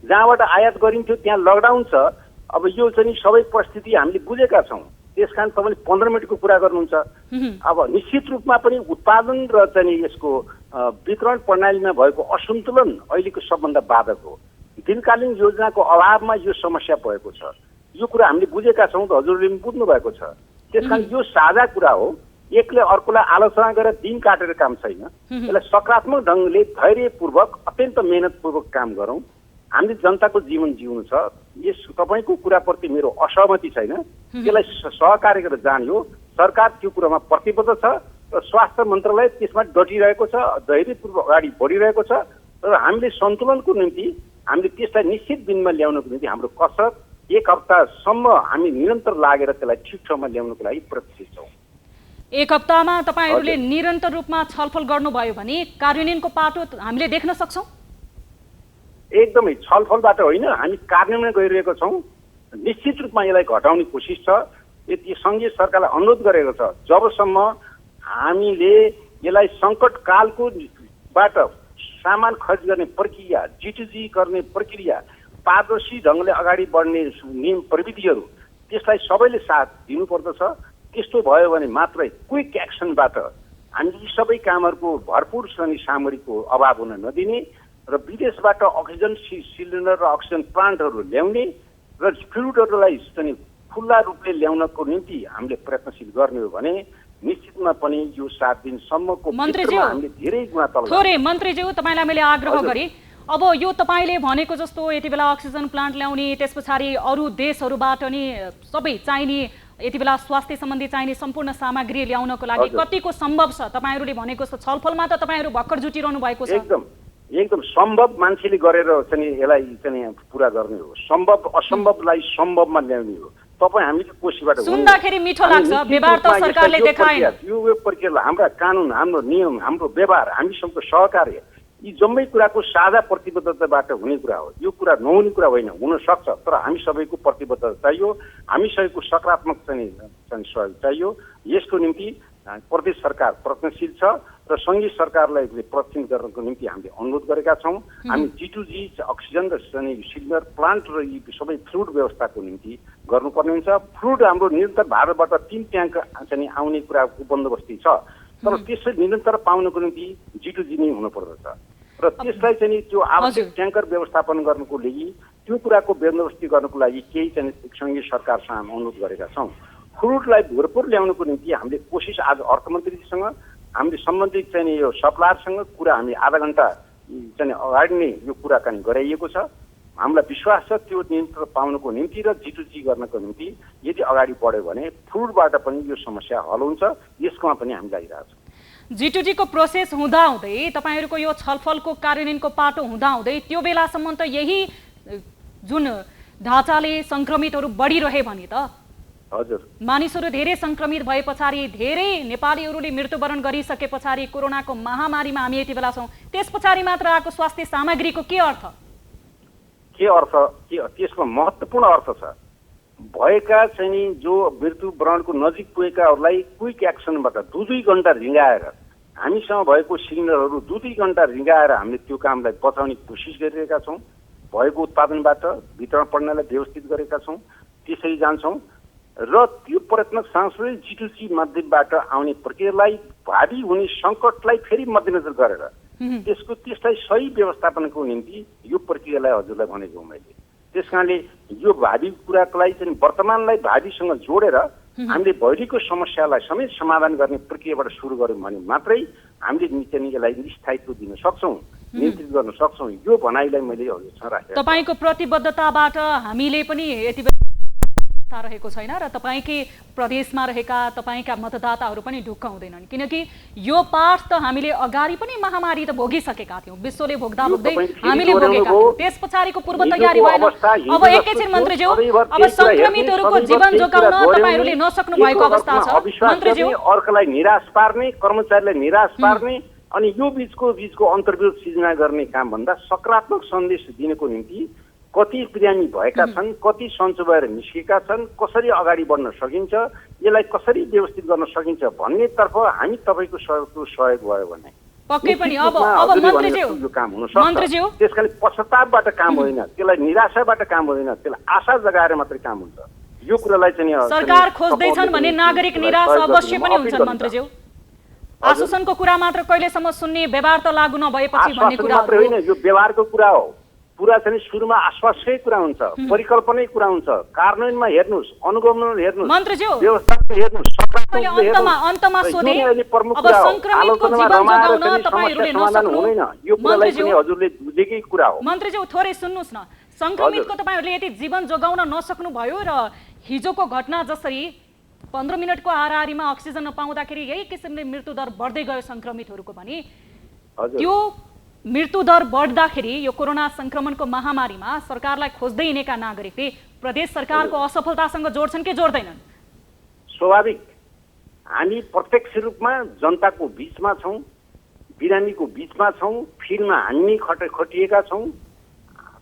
जहाँबाट आयात गरिन्थ्यो त्यहाँ लकडाउन छ। अब यो चाहिँ सबै परिस्थिति हामीले बुझेका छौं। त्यसकारण तपाईले 15 मिनेटको कुरा गर्नुहुन्छ। अब निश्चित रूपमा पनि उत्पादन र चाहिँ यसको वितरण प्रणालीमा भएको असन्तुलन अहिलेको सबभन्दा बाधक हो। दीर्घकालीन योजनाको अभावमा यो समस्या भएको छ। यो कुरा हामीले बुझेका छौं, हजुरले पनि बुझ्नु भएको छ। त्यसकारण यो साझा कुरा हो। एकले अर्कोलाई आलोचना गरेर दिन काटेर काम छैन। यसलाई सकारात्मक ढंगले धैर्यपूर्वक अत्यन्त मेहनतपूर्वक काम गरौँ। हामीले जनताको जीवन जिउनु छ। यस तपाईको कुराप्रति मेरो असहमति छैन। यसलाई सहकार्य गरेर जाने हो। सरकार त्यो कुरामा प्रतिबद्ध छ र स्वास्थ्य मन्त्रालय त्यसमा डटिरहेको छ, धैर्यपूर्वक अगाडि बढिरहेको छ र हामीले सन्तुलनको निम्ति हामीले त्यसलाई निश्चित दिनमा ल्याउनको निम्ति हाम्रो कसरत 1 हप्तासम्म हामी निरन्तर लागेर त्यसलाई ठिक ठाउँमा ल्याउनको लागि प्रयत्नशील छौँ।
1 हप्तामा तपाईहरुले निरन्तर रूपमा छलफल गर्नुभयो भने कार्यान्वयनको पाटो हामीले देख्न सक्छौं?
एकदमै छलफलबाट होइन, हामी कार्यान्वयन गरिरहेका छौँ। निश्चित रूपमा यसलाई घटाउने कोसिस छ। यति संघीय सरकारलाई अनुरोध गरेको छ, जबसम्म हामीले यसलाई सङ्कट कालको बाट सामान खर्च गर्ने प्रक्रिया, G2G गर्ने प्रक्रिया, पारदर्शी ढंगले अगाडि बढ्ने नियम प्रविधिहरू त्यसलाई सबैले साथ दिनुपर्दछ। त्यस्तो भयो भने मात्रै क्विक एक्सनबाट हामीले यी सबै कामहरूको भरपूर सामग्रीको अभाव हुन नदिने र विदेशबाट अक्सिजन सिलिन्डर र अक्सिजन प्लान्टहरू ल्याउने र फ्लुइडहरूलाई चाहिँ खुल्ला रूपले ल्याउनको निम्ति हामीले प्रयत्नशील गर्ने हो भने निश्चितमा पनि यो 7 दिनसम्मको भित्रमा हामीले धेरै गुणा तल।
थोरै मन्त्रीज्यू, तपाईलाई मैले आग्रह गरे, अब यो तपाईले भनेको जस्तो यति बेला अक्सिजन प्लान्ट ल्याउने, त्यसपछि अरू देशहरूबाट नि सबै चाहिने यति बेला स्वास्थ्य सम्बन्धी चाहिने सम्पूर्ण सामग्री ल्याउनको लागि कतिको सम्भव छ? तपाईहरुले भनेको जस्तो छलफलमा त तपाईहरु भक्कर जुटिरहनु भएको छ।
एकदम सम्भव मान्छेले गरेर चाहिँ यसलाई चाहिँ पूरा गर्ने हो। सम्भव असम्भवलाई सम्भवमा ल्याउने हो। तपाई हामीले कोसिसबाट
सुन्दाखेरि मिठो लाग्छ, व्यवहार त सरकारले देखाएन।
यो प्रक्रियालाई हाम्रा कानुन, हाम्रो नियम, हाम्रो व्यवहार, हामीसँगको सहकार्य यी जम्मै कुराको साझा प्रतिबद्धताबाट हुने कुरा हो। यो कुरा नहुने कुरा होइन, हुन सक्छ, तर हामी सबैको प्रतिबद्धता चाहियो। हामी सबैको सकारात्मक चाहिँ सहयोग चाहियो। यसको निम्ति प्रदेश सरकार प्रयत्नशील छ र संघीय सरकारलाई प्रोत्साहित गर्नको निम्ति हामीले अनुरोध गरेका छौँ। हामी G2G अक्सिजन र सिलिन्डर प्लान्ट र यी सबै फ्लुइड व्यवस्थाको निम्ति गर्नुपर्ने हुन्छ। फ्लुइड हाम्रो निरन्तर भारतबाट 3 ट्याङ्क चाहिँ आउने कुराको बन्दोबस्ती छ, तर त्यसै निरन्तर पाउनको निम्ति G2G नै हुनुपर्दछ र त्यसलाई चाहिँ त्यो आवश्यक ट्याङ्कर व्यवस्थापन गर्नको लागि त्यो कुराको बन्दोबस्ती गर्नको लागि केही चाहिँ संघीय सरकारसँग हामी अनुरोध गरेका छौँ। फ्लुइडलाई भरपूर ल्याउनको निम्ति हामीले कोसिस आज अर्थमन्त्रीजीसँग हामीले सम्बन्धित चाहिँ यो सप्लायरसँग कुरा हामी आधा घण्टा चाहिँ अगाडि नै यो कुराकानी गराइएको छ। हामीलाई विश्वास छ त्यो नियन्त्रण पाउनको निम्ति र G2G गर्नको निम्ति यदि अगाडि बढ्यो भने फ्लुइडबाट पनि यो समस्या हल हुन्छ। यसकोमा पनि हामी लागिरहेका छौँ।
G2G को प्रोसेस हुँदाहुँदै तपाईहरुको यो छलफलको कार्यान्वयनको पाटो हुँदाहुँदै त्यो बेलासम्म त यही जुन ढाँचाले संक्रमितहरू बढिरहे भने त
हजुर
मानिसहरू धेरै संक्रमित भए पछाडि धेरै नेपालीहरूले मृत्युवरण गरिसके पछाडि कोरोनाको महामारीमा हामी यति बेला छौं, त्यस पछाडि मात्र आएको स्वास्थ्य सामग्रीको के अर्थ?
त्यसको महत्त्वपूर्ण अर्थ छ। भएका चाहिँ जो मृत्युवरणको नजिक पुगेकाहरूलाई क्विक एक्सनबाट 2-2 घण्टा रिङ्गाएर हामीसँग भएको सिलिन्डरहरू 2-2 घण्टा रिङ्गाएर हामीले त्यो कामलाई बचाउने कोसिस गरिरहेका छौँ। भएको उत्पादनबाट वितरण प्रणालीलाई व्यवस्थित गरेका छौँ। त्यसरी जान्छौँ र त्यो प्रयत्न सँगसँगै G2G माध्यमबाट आउने प्रक्रियालाई भावी हुने सङ्कटलाई फेरि मध्यनजर गरेर त्यसलाई सही व्यवस्थापनको निम्ति यो प्रक्रियालाई हजुरलाई भनेको मैले त्यसकारणले यो भावी कुराको लागि चाहिँ वर्तमानलाई भावीसँग जोडेर हामीले भइरहेको समस्यालाई समेत समाधान गर्ने प्रक्रियाबाट सुरु गऱ्यौँ भने मात्रै हामीले चाहिँ यसलाई स्थायित्व दिन सक्छौँ, नियन्त्रित गर्न सक्छौँ। यो भनाइलाई मैले हजुरसँग राखेँ।
तपाईँको प्रतिबद्धताबाट हामीले पनि यति रहेको छैन र तपाईँकै प्रदेशमा रहेका तपाईँका मतदाताहरू पनि ढुक्क हुँदैनन्, किनकि यो पाठ त हामीले अगाडि पनि महामारी त भोगिसकेका थियौँ, विश्वले भोग्दा भोग्दै हामीले भोगेका थियौँ। त्यस पछाडिको पूर्व तयारी भएन। अब एकैछिन मन्त्रीज्यू, अब संक्रमितहरूको जीवन जोगाउन तपाईँहरूले नसक्नु भएको अवस्था छ। मन्त्रीज्यू,
अर्कोलाई निराश पार्ने, कर्मचारीलाई निराश पार्ने अनि यो बीचको अन्तर्विरोध सिर्जना गर्ने काम भन्दा सकारात्मक सन्देश दिनको निम्ति कति बिरामी भएका छन्, कति सन्चो भएर निस्केका छन्, कसरी अगाडि बढ्न सकिन्छ, यसलाई कसरी व्यवस्थित गर्न सकिन्छ भन्नेतर्फ हामी तपाईँको सहयोग भयो भने
पक्कै पनि अब मन्त्रीज्यू
काम हुन सक्छ। त्यसकारण पश्चातापबाट काम होइन, त्यसलाई निराशाबाट काम होइन, त्यसलाई आशा जगाएर मात्रै काम हुन्छ। यो कुरालाई चाहिँ
सरकार खोज्दैछन् भने नागरिक निराश अवश्य पनि हुन्छन्। मन्त्रीज्यू, आश्वासनको कुरा मात्र कहिलेसम्म सुन्ने, व्यवहार त लागू नभएपछि भन्ने कुरा
होइन। यो व्यवहारको कुरा हो। पुरा चाहिँ सुरुमा आश्वासकै कुरा हुन्छ, परिकल्पनै कुरा हुन्छ, कार्यान्वयनमा हेर्नुहोस्, अनुगमनमा हेर्नुहोस्,
मन्त्रीज्यू
व्यवस्थामा हेर्नुहोस्,
अन्तमा सोधे अब संक्रमितको जीवन जोगाउन तपाईहरुले नसक्नु
हुँदैन। यो कुरालाई पनि हजुरले बुझेकै कुरा हो।
मन्त्रीज्यू थोरै सुन्नुस् न, संक्रमितको तपाईहरुले यति जीवन जोगाउन नसक्नु भयो र हिजोको घटना जसरी 15 मिनेटको हाराहारीमा अक्सिजन नपाउँदाखेरि यही किसिमले मृत्युदर बढ्दै गयो संक्रमितहरूको पनि, त्यो मृत्युदर बढ्दाखेरि यो कोरोना संक्रमणको महामारीमा सरकारलाई खोज्दै हिँडेका नागरिकले प्रदेश सरकारको असफलतासँग जोड्छन् कि जोड्दैनन्?
स्वाभाविक, हामी प्रत्यक्ष रूपमा जनताको बीचमा छौँ, बिरामीको बीचमा छौँ, फिल्डमा हामी खटिएका छौँ,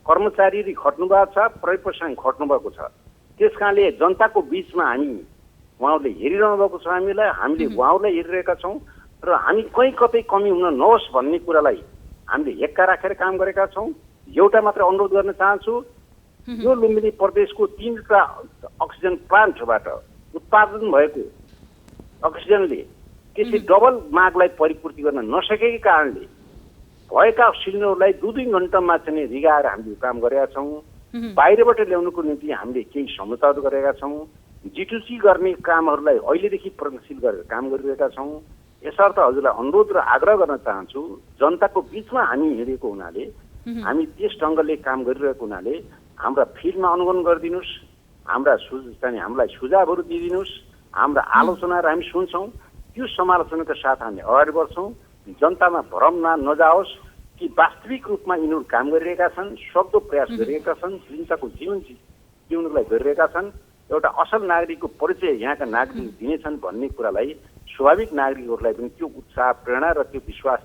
कर्मचारी खट्नु भएको छ, प्रयोग प्रशासन खट्नु भएको छ। त्यसकारणले जनताको बीचमा हामी उहाँहरूले हेरिरहनु भएको छ, हामीले उहाँहरूलाई हेरिरहेका छौँ र हामी कहीँ कतै कमी हुन नहोस् भन्ने कुरालाई हामीले हेक्का राखेर काम गरेका छौँ। एउटा मात्र अनुरोध गर्न चाहन्छु, यो लुम्बिनी प्रदेशको 3वटा अक्सिजन प्लान्टबाट उत्पादन भएको अक्सिजनले त्यसै डबल मागलाई परिपूर्ति गर्न नसकेकै कारणले भएका सिलिन्डरलाई 2-2 घण्टामा चाहिँ रिगाएर हामीले काम गरेका छौँ। बाहिरबाट ल्याउनुको निम्ति हामीले केही सम्झौताहरू गरेका छौँ। G2C गर्ने कामहरूलाई अहिलेदेखि प्रगतिशील गरेर काम गरिरहेका छौँ। यसर्थ हजुरलाई अनुरोध र आग्रह गर्न चाहन्छु, जनताको बीचमा हामी हिँडेको हुनाले, हामी त्यस ढङ्गले काम गरिरहेको हुनाले हाम्रा फिल्डमा अनुगमन गरिदिनुहोस्, हामीलाई सुझावहरू दिइदिनुहोस्, हाम्रा आलोचनाहरू हामी सुन्छौँ, त्यो समालोचनाका साथ हामी अगाडि बढ्छौँ। जनतामा भ्रम नजाओस् कि वास्तविक रूपमा यिनीहरू काम गरिरहेका छन्, सक्दो प्रयास गरिरहेका छन्, जनताको जीवन जिउनुलाई गरिरहेका छन्, एउटा असल नागरिकको परिचय यहाँका नागरिक दिनेछन् भन्ने कुरालाई स्वाभाविक नागरिकहरूलाई पनि त्यो उत्साह, प्रेरणा र त्यो विश्वास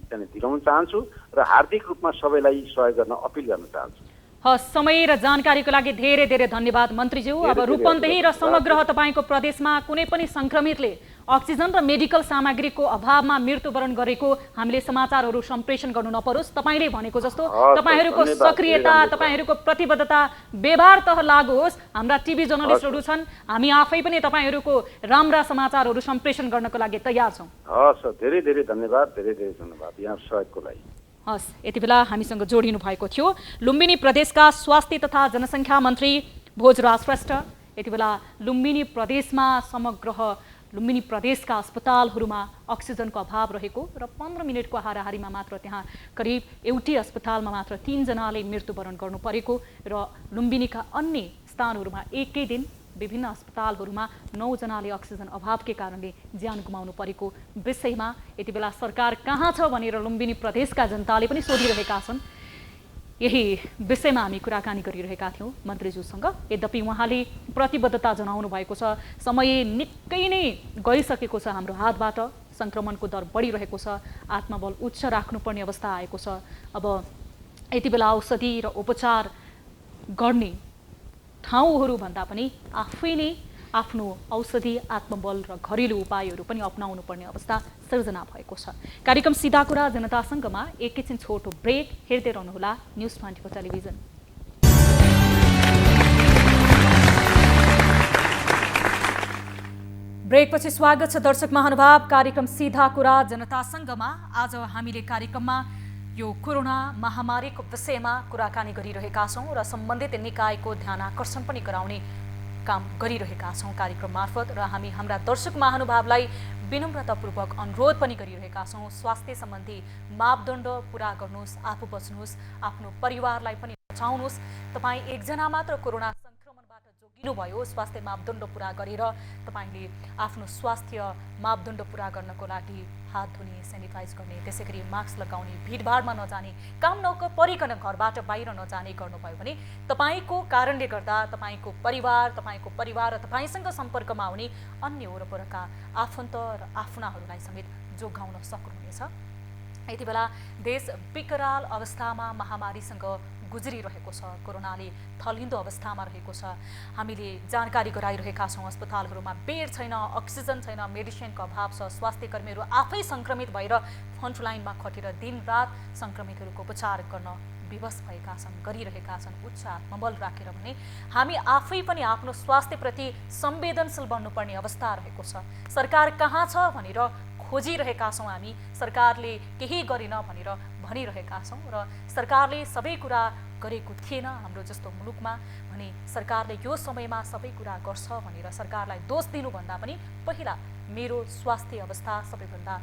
दिलाउन चाहन्छु र हार्दिक रूपमा सबैलाई सहयोग गर्न अपिल गर्न चाहन्छु।
हस्, समय र जानकारीको लागि धेरै धेरै धन्यवाद मन्त्रीज्यू। अब रूपन्देही र समग्र तपाईँको प्रदेशमा कुनै पनि संक्रमितले अक्सिजन र मेडिकल सामग्रीको अभावमा मृत्युवरण गरेको हामीले समाचारहरू सम्प्रेषण गर्नु नपरोस्। तपाईँले भनेको जस्तो तपाईँहरूको सक्रियता, तपाईँहरूको प्रतिबद्धता, व्यवहार तह लागू होस्। हाम्रा टिभी जर्नलिस्टहरू छन्, हामी आफै पनि तपाईँहरूको राम्रा समाचारहरू सम्प्रेषण गर्नको लागि तयार छौँ।
हस्, धेरै धेरै धन्यवाद यहाँ सहयोगको लागि।
हस्, यति बेला हामीसँग जोडिनु भएको थियो लुम्बिनी प्रदेशका स्वास्थ्य तथा जनसङ्ख्या मन्त्री भोजराज श्रेष्ठ। यति बेला लुम्बिनी प्रदेशमा समग्र लुम्बिनी प्रदेशका अस्पतालहरूमा अक्सिजनको अभाव रहेको र 15 मिनेटको हाराहारीमा मात्र त्यहाँ करिब एउटै अस्पतालमा मात्र 3 जनाले मृत्युवरण गर्नु परेको र लुम्बिनीका अन्य स्थानहरूमा एकै दिन विभिन्न अस्पतालहरूमा 9 जनाले अक्सिजन अभावकै कारणले ज्यान गुमाउनु परेको विषयमा यति बेला सरकार कहाँ छ भनेर लुम्बिनी प्रदेशका जनताले पनि सोधिरहेका छन्। यही विषयमा हामी कुराकानी गरिरहेका थियौँ मन्त्रीज्यूसँग। यद्यपि उहाँले प्रतिबद्धता जनाउनु भएको छ, समय निकै नै गइसकेको छ हाम्रो हातबाट, संक्रमणको दर बढिरहेको छ, आत्मबल उच्च राख्नुपर्ने अवस्था आएको छ। अब यति बेला औषधि र उपचार गर्ने ठाउँहरू भन्दा पनि आफै नै आफ्नो औषधि, आत्मबल र घरेलु उपायहरू पनि अपनाउनु पर्ने अवस्था सिर्जना भएको छ। कार्यक्रम सीधा कुरा जनतासँगमा एकैछिन छोटो ब्रेक, हेर्दै रहनुहोला न्युज 24 टेलिभिजन। ब्रेकपछि स्वागत छ दर्शक महानुभाव। कार्यक्रम सीधा कुरा जनतासँगमा आज हामीले कार्यक्रममा यो कोरोना महामारीको विषयमा कुराकानी गरिरहेका छौँ र सम्बन्धित निकायको ध्यान आकर्षण पनि गराउने काम गरिरहेका छौँ कार्यक्रम मार्फत र हामी हाम्रा दर्शक महानुभावलाई विनम्रतापूर्वक अनुरोध पनि गरिरहेका छौँ। स्वास्थ्य सम्बन्धी मापदण्ड पुरा गर्नुहोस्, आफू बच्नुहोस्, आफ्नो परिवारलाई पनि बचाउनुहोस्। तपाईँ एकजना मात्र कोरोना संक्रमणबाट जोगिनुभयो, स्वास्थ्य मापदण्ड पुरा गरेर तपाईँले आफ्नो स्वास्थ्य मापदण्ड पुरा गर्नको लागि हात धुने, सेनिटाइज गर्ने, त्यसै गरी मास्क लगाउने, भिडभाडमा नजाने, काम नपरिकन घरबाट बाहिर नजाने गर्नुभयो भने तपाईँको कारणले गर्दा तपाईँको परिवार र तपाईँसँग सम्पर्कमा आउने अन्य वरपरका आफन्त र आफ्नाहरूलाई समेत जोगाउन सक्नुहुनेछ। यति बेला देश विकराल अवस्थामा महामारीसँग गुज्रिरहेको छ, कोरोनाले थलिँदो अवस्थामा रहेको छ। हामीले जानकारी गराइरहेका छौँ अस्पतालहरूमा बेड छैन, अक्सिजन छैन, मेडिसिनको अभाव छ। स्वास्थ्य कर्मीहरू आफै सङ्क्रमित भएर फ्रन्टलाइनमा खटेर दिनरात सङ्क्रमितहरूको उपचार गर्न विवश भएका छन्, गरिरहेका छन् उच्च आत्मबल राखेर भने हामी आफै पनि आफ्नो स्वास्थ्यप्रति संवेदनशील बन्नुपर्ने अवस्था रहेको छ। सरकार कहाँ छ भनेर खोजिरहेका छौँ हामी, सरकारले केही गरेन भनेर भनिरहेका छौँ र सरकारले सबै कुरा गरेको थिएन हाम्रो जस्तो मुलुकमा भने सरकारले यो समयमा सबै कुरा गर्छ भनेर सरकारलाई दोष दिनुभन्दा पनि पहिला मेरो स्वास्थ्य अवस्था सबैभन्दा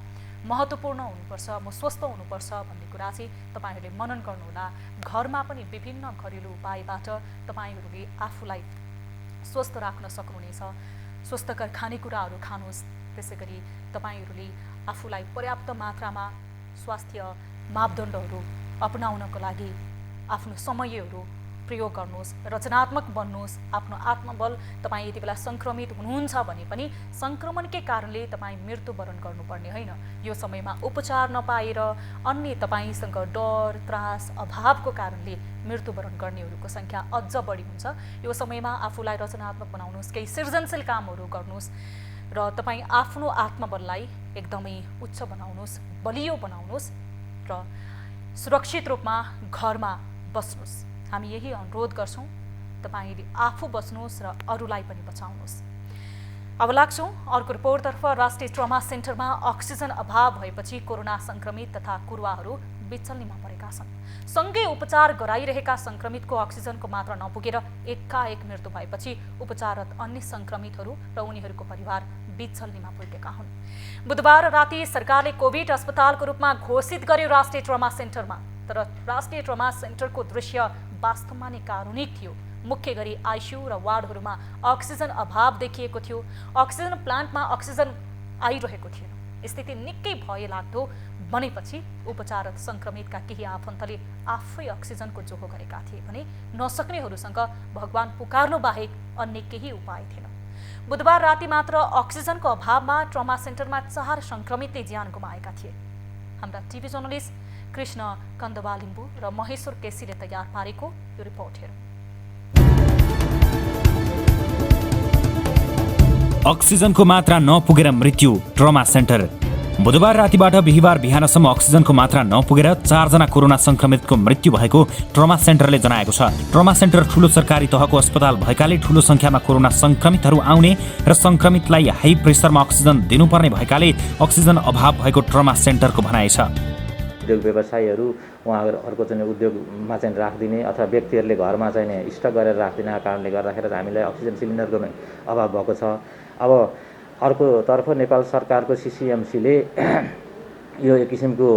महत्त्वपूर्ण हुनुपर्छ, म स्वस्थ हुनुपर्छ भन्ने कुरा चाहिँ तपाईँहरूले मनन गर्नुहोला। घरमा पनि विभिन्न घरेलु उपायबाट तपाईँहरूले आफूलाई स्वस्थ राख्न सक्नुहुनेछ। स्वस्थकर खानेकुराहरू खानुहोस्, त्यसै गरी तपाईँहरूले आफूलाई पर्याप्त मात्रामा स्वास्थ्य मापदण्डहरू अपनाउनको लागि आफ्नो समयहरू प्रयोग गर्नुहोस्, रचनात्मक बन्नुहोस्। आफ्नो आत्मबल, तपाईँ यति बेला सङ्क्रमित हुनुहुन्छ भने पनि सङ्क्रमणकै कारणले तपाईँ मृत्युवरण गर्नुपर्ने होइन। यो समयमा उपचार नपाएर अन्य तपाईँसँग डर, त्रास, अभावको कारणले मृत्युवरण गर्नेहरूको सङ्ख्या अझ बढी हुन्छ। यो समयमा आफूलाई रचनात्मक बनाउनुहोस्, केही सृजनशील कामहरू गर्नुहोस् र तपाईँ आफ्नो आत्मबललाई एकदमै उच्च बनाउनुहोस्, बलियो बनाउनुहोस् र सुरक्षित रूपमा घरमा बस्नुहोस्। हामी यही अनुरोध गर्छौँ, तपाईँले आफू बस्नुहोस् र अरूलाई पनि बचाउनुहोस्। अब लाग्छौँ अर्को रिपोर्टतर्फ। राष्ट्रिय ट्रमा सेन्टरमा अक्सिजन अभाव भएपछि कोरोना सङ्क्रमित तथा कुरुवाहरू बिचल्लीमा परेका छन्। सँगै उपचार गराइरहेका सङ्क्रमितको अक्सिजनको मात्रा नपुगेर एकाएक मृत्यु भएपछि उपचाररत अन्य सङ्क्रमितहरू र उनीहरूको परिवार बिचल्लीमा पुगेका हुन्। बुधबार राति सरकारले कोभिड अस्पतालको रूपमा घोषित गर्यो राष्ट्रिय ट्रमा सेन्टरमा, तर राष्ट्रिय ट्रमा सेन्टरको दृश्य वास्तवमा नै कारुणिक थियो। मुख्य गरी आइसियु र वार्डहरूमा अक्सिजन अभाव देखिएको थियो। अक्सिजन प्लान्टमा अक्सिजन आइरहेको थिएन। स्थिति निकै भयलाग्दो बनेपछि उपचाररत सङ्क्रमितका केही आफन्तले आफै अक्सिजनको जोहो गरेका थिए भने नसक्नेहरूसँग भगवान पुकार्नु बाहेक अन्य केही उपाय थिएन। बुधबार राति मात्र अक्सिजनको अभावमा ट्रमा सेन्टरमा 4 सङ्क्रमितले ज्यान गुमाएका थिए। हाम्रा टिभी जर्नलिस्ट कृष्ण कन्दवा लिम्बू र महेश्वर केसीले तयार पारेको यो रिपोर्ट हेरौँ।
अक्सिजनको मात्रा नपुगेर मृत्यु ट्रमा सेन्टर। बुधबार रातिबाट बिहिबार बिहानसम्म अक्सिजनको मात्रा नपुगेर 4 जना कोरोना संक्रमितको मृत्यु भएको ट्रमा सेन्टरले जनाएको छ। ट्रमा सेन्टर ठूलो सरकारी तहको अस्पताल भएकाले ठूलो संख्यामा कोरोना संक्रमितहरू आउने र संक्रमितलाई हाई प्रेसरमा अक्सिजन दिनुपर्ने भएकाले अक्सिजन अभाव भएको ट्रमा सेन्टरको भनाइ छ।
उद्योग व्यवसायीहरू उहाँहरूको चाहिँ उद्योगमा चाहिँ राखिदिने अथवा व्यक्तिहरूले घरमा चाहिँ स्टक गरेर राखिदिने कारणले गर्दाखेरि हामीलाई अक्सिजन सिलिन्डरको अभाव भएको छ। अब अर्कोतर्फ नेपाल सरकारको सिसिएमसीले यो एक किसिमको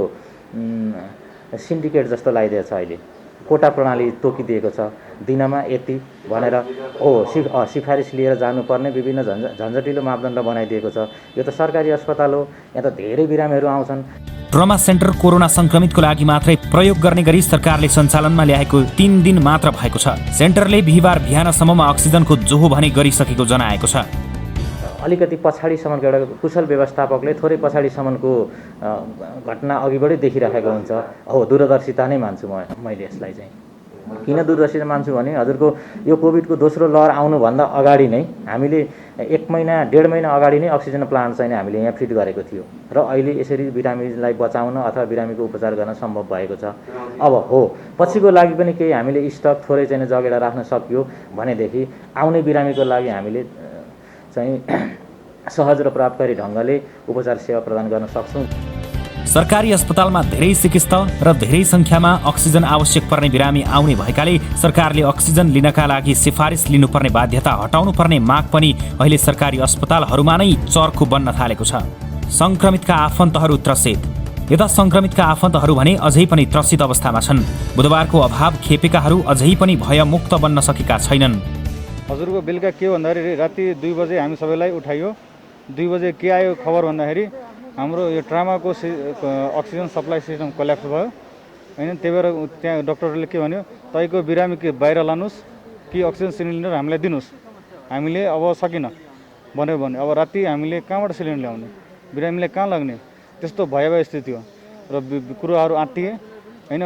सिन्डिकेट जस्तो लागिदिएको छ। अहिले कोटा प्रणाली तोकिदिएको छ, दिनमा यति भनेर सिफारिस लिएर जानुपर्ने विभिन्न झन्झटिलो मापदण्ड बनाइदिएको छ। यो त सरकारी अस्पताल हो, यहाँ त धेरै बिरामीहरू आउँछन्।
ट्रमा सेन्टर कोरोना संक्रमितको लागि मात्रै प्रयोग गर्ने गरी सरकारले सञ्चालनमा ल्याएको 3 दिन मात्र भएको छ। सेन्टरले बिहिबार बिहानसम्ममा अक्सिजनको जोहो भने गरिसकेको जनाएको छ।
अलिकति पछाडिसम्मको एउटा कुशल व्यवस्थापकले थोरै पछाडिसम्मको घटना अघिबाटै देखिराखेको हुन्छ। हो, दूरदर्शिता नै मान्छु मैले यसलाई चाहिँ। किन दूरदर्शिता मान्छु भने हजुरको यो कोभिडको दोस्रो लहर आउनुभन्दा अगाडि नै हामीले 1 महिना 1.5 महिना अगाडि नै अक्सिजन प्लान्ट चाहिँ हामीले यहाँ फिट गरेको थियो र अहिले यसरी बिरामीलाई बचाउन अथवा बिरामीको उपचार गर्न सम्भव भएको छ। अब हो, पछिको लागि पनि केही हामीले स्टक थोरै चाहिँ जगेर राख्न सकियो भनेदेखि आउने बिरामीको लागि हामीले चाहिँ सहज र प्रभावकारी ढङ्गले उपचार सेवा प्रदान गर्न सक्छौँ।
सरकारी अस्पतालमा धेरै चिकित्सक र धेरै संख्यामा अक्सिजन आवश्यक पर्ने बिरामी आउने भएकाले सरकारले अक्सिजन लिनका लागि सिफारिस लिनुपर्ने बाध्यता हटाउनु पर्ने माग पनि अहिले सरकारी अस्पतालहरूमा नै चर्को बन्न थालेको छ। संक्रमितका आफन्तहरू त्रसित। यता संक्रमितका आफन्तहरू भने अझै पनि त्रसित अवस्थामा छन्। बुधबारको अभाव खेपेकाहरू अझै पनि भयमुक्त बन्न सकेका छैनन्।
हजुरको बेलुका के भन्दाखेरि राति 2 बजे हामी सबैलाई उठाइयो। 2 बजे के आयो खबर भन्दाखेरि हाम्रो यो ट्रामाको अक्सिजन सप्लाई सिस्टम कोल्याप्स भयो हैन। त्यही भएर त्यहाँ डाक्टरले के भन्यो, तपाईको बिरामी के बाहिर लानुस् कि अक्सिजन सिलिन्डर हामीलाई दिनुस्। हामीले अब सकिन भन्यो भने अब राति हामीले कहाँबाट सिलिन्डर ल्याउने, बिरामीलाई कहाँ लाग्ने, त्यस्तो भयावह स्थिति हो। र कुराहरू आँटिए हैन,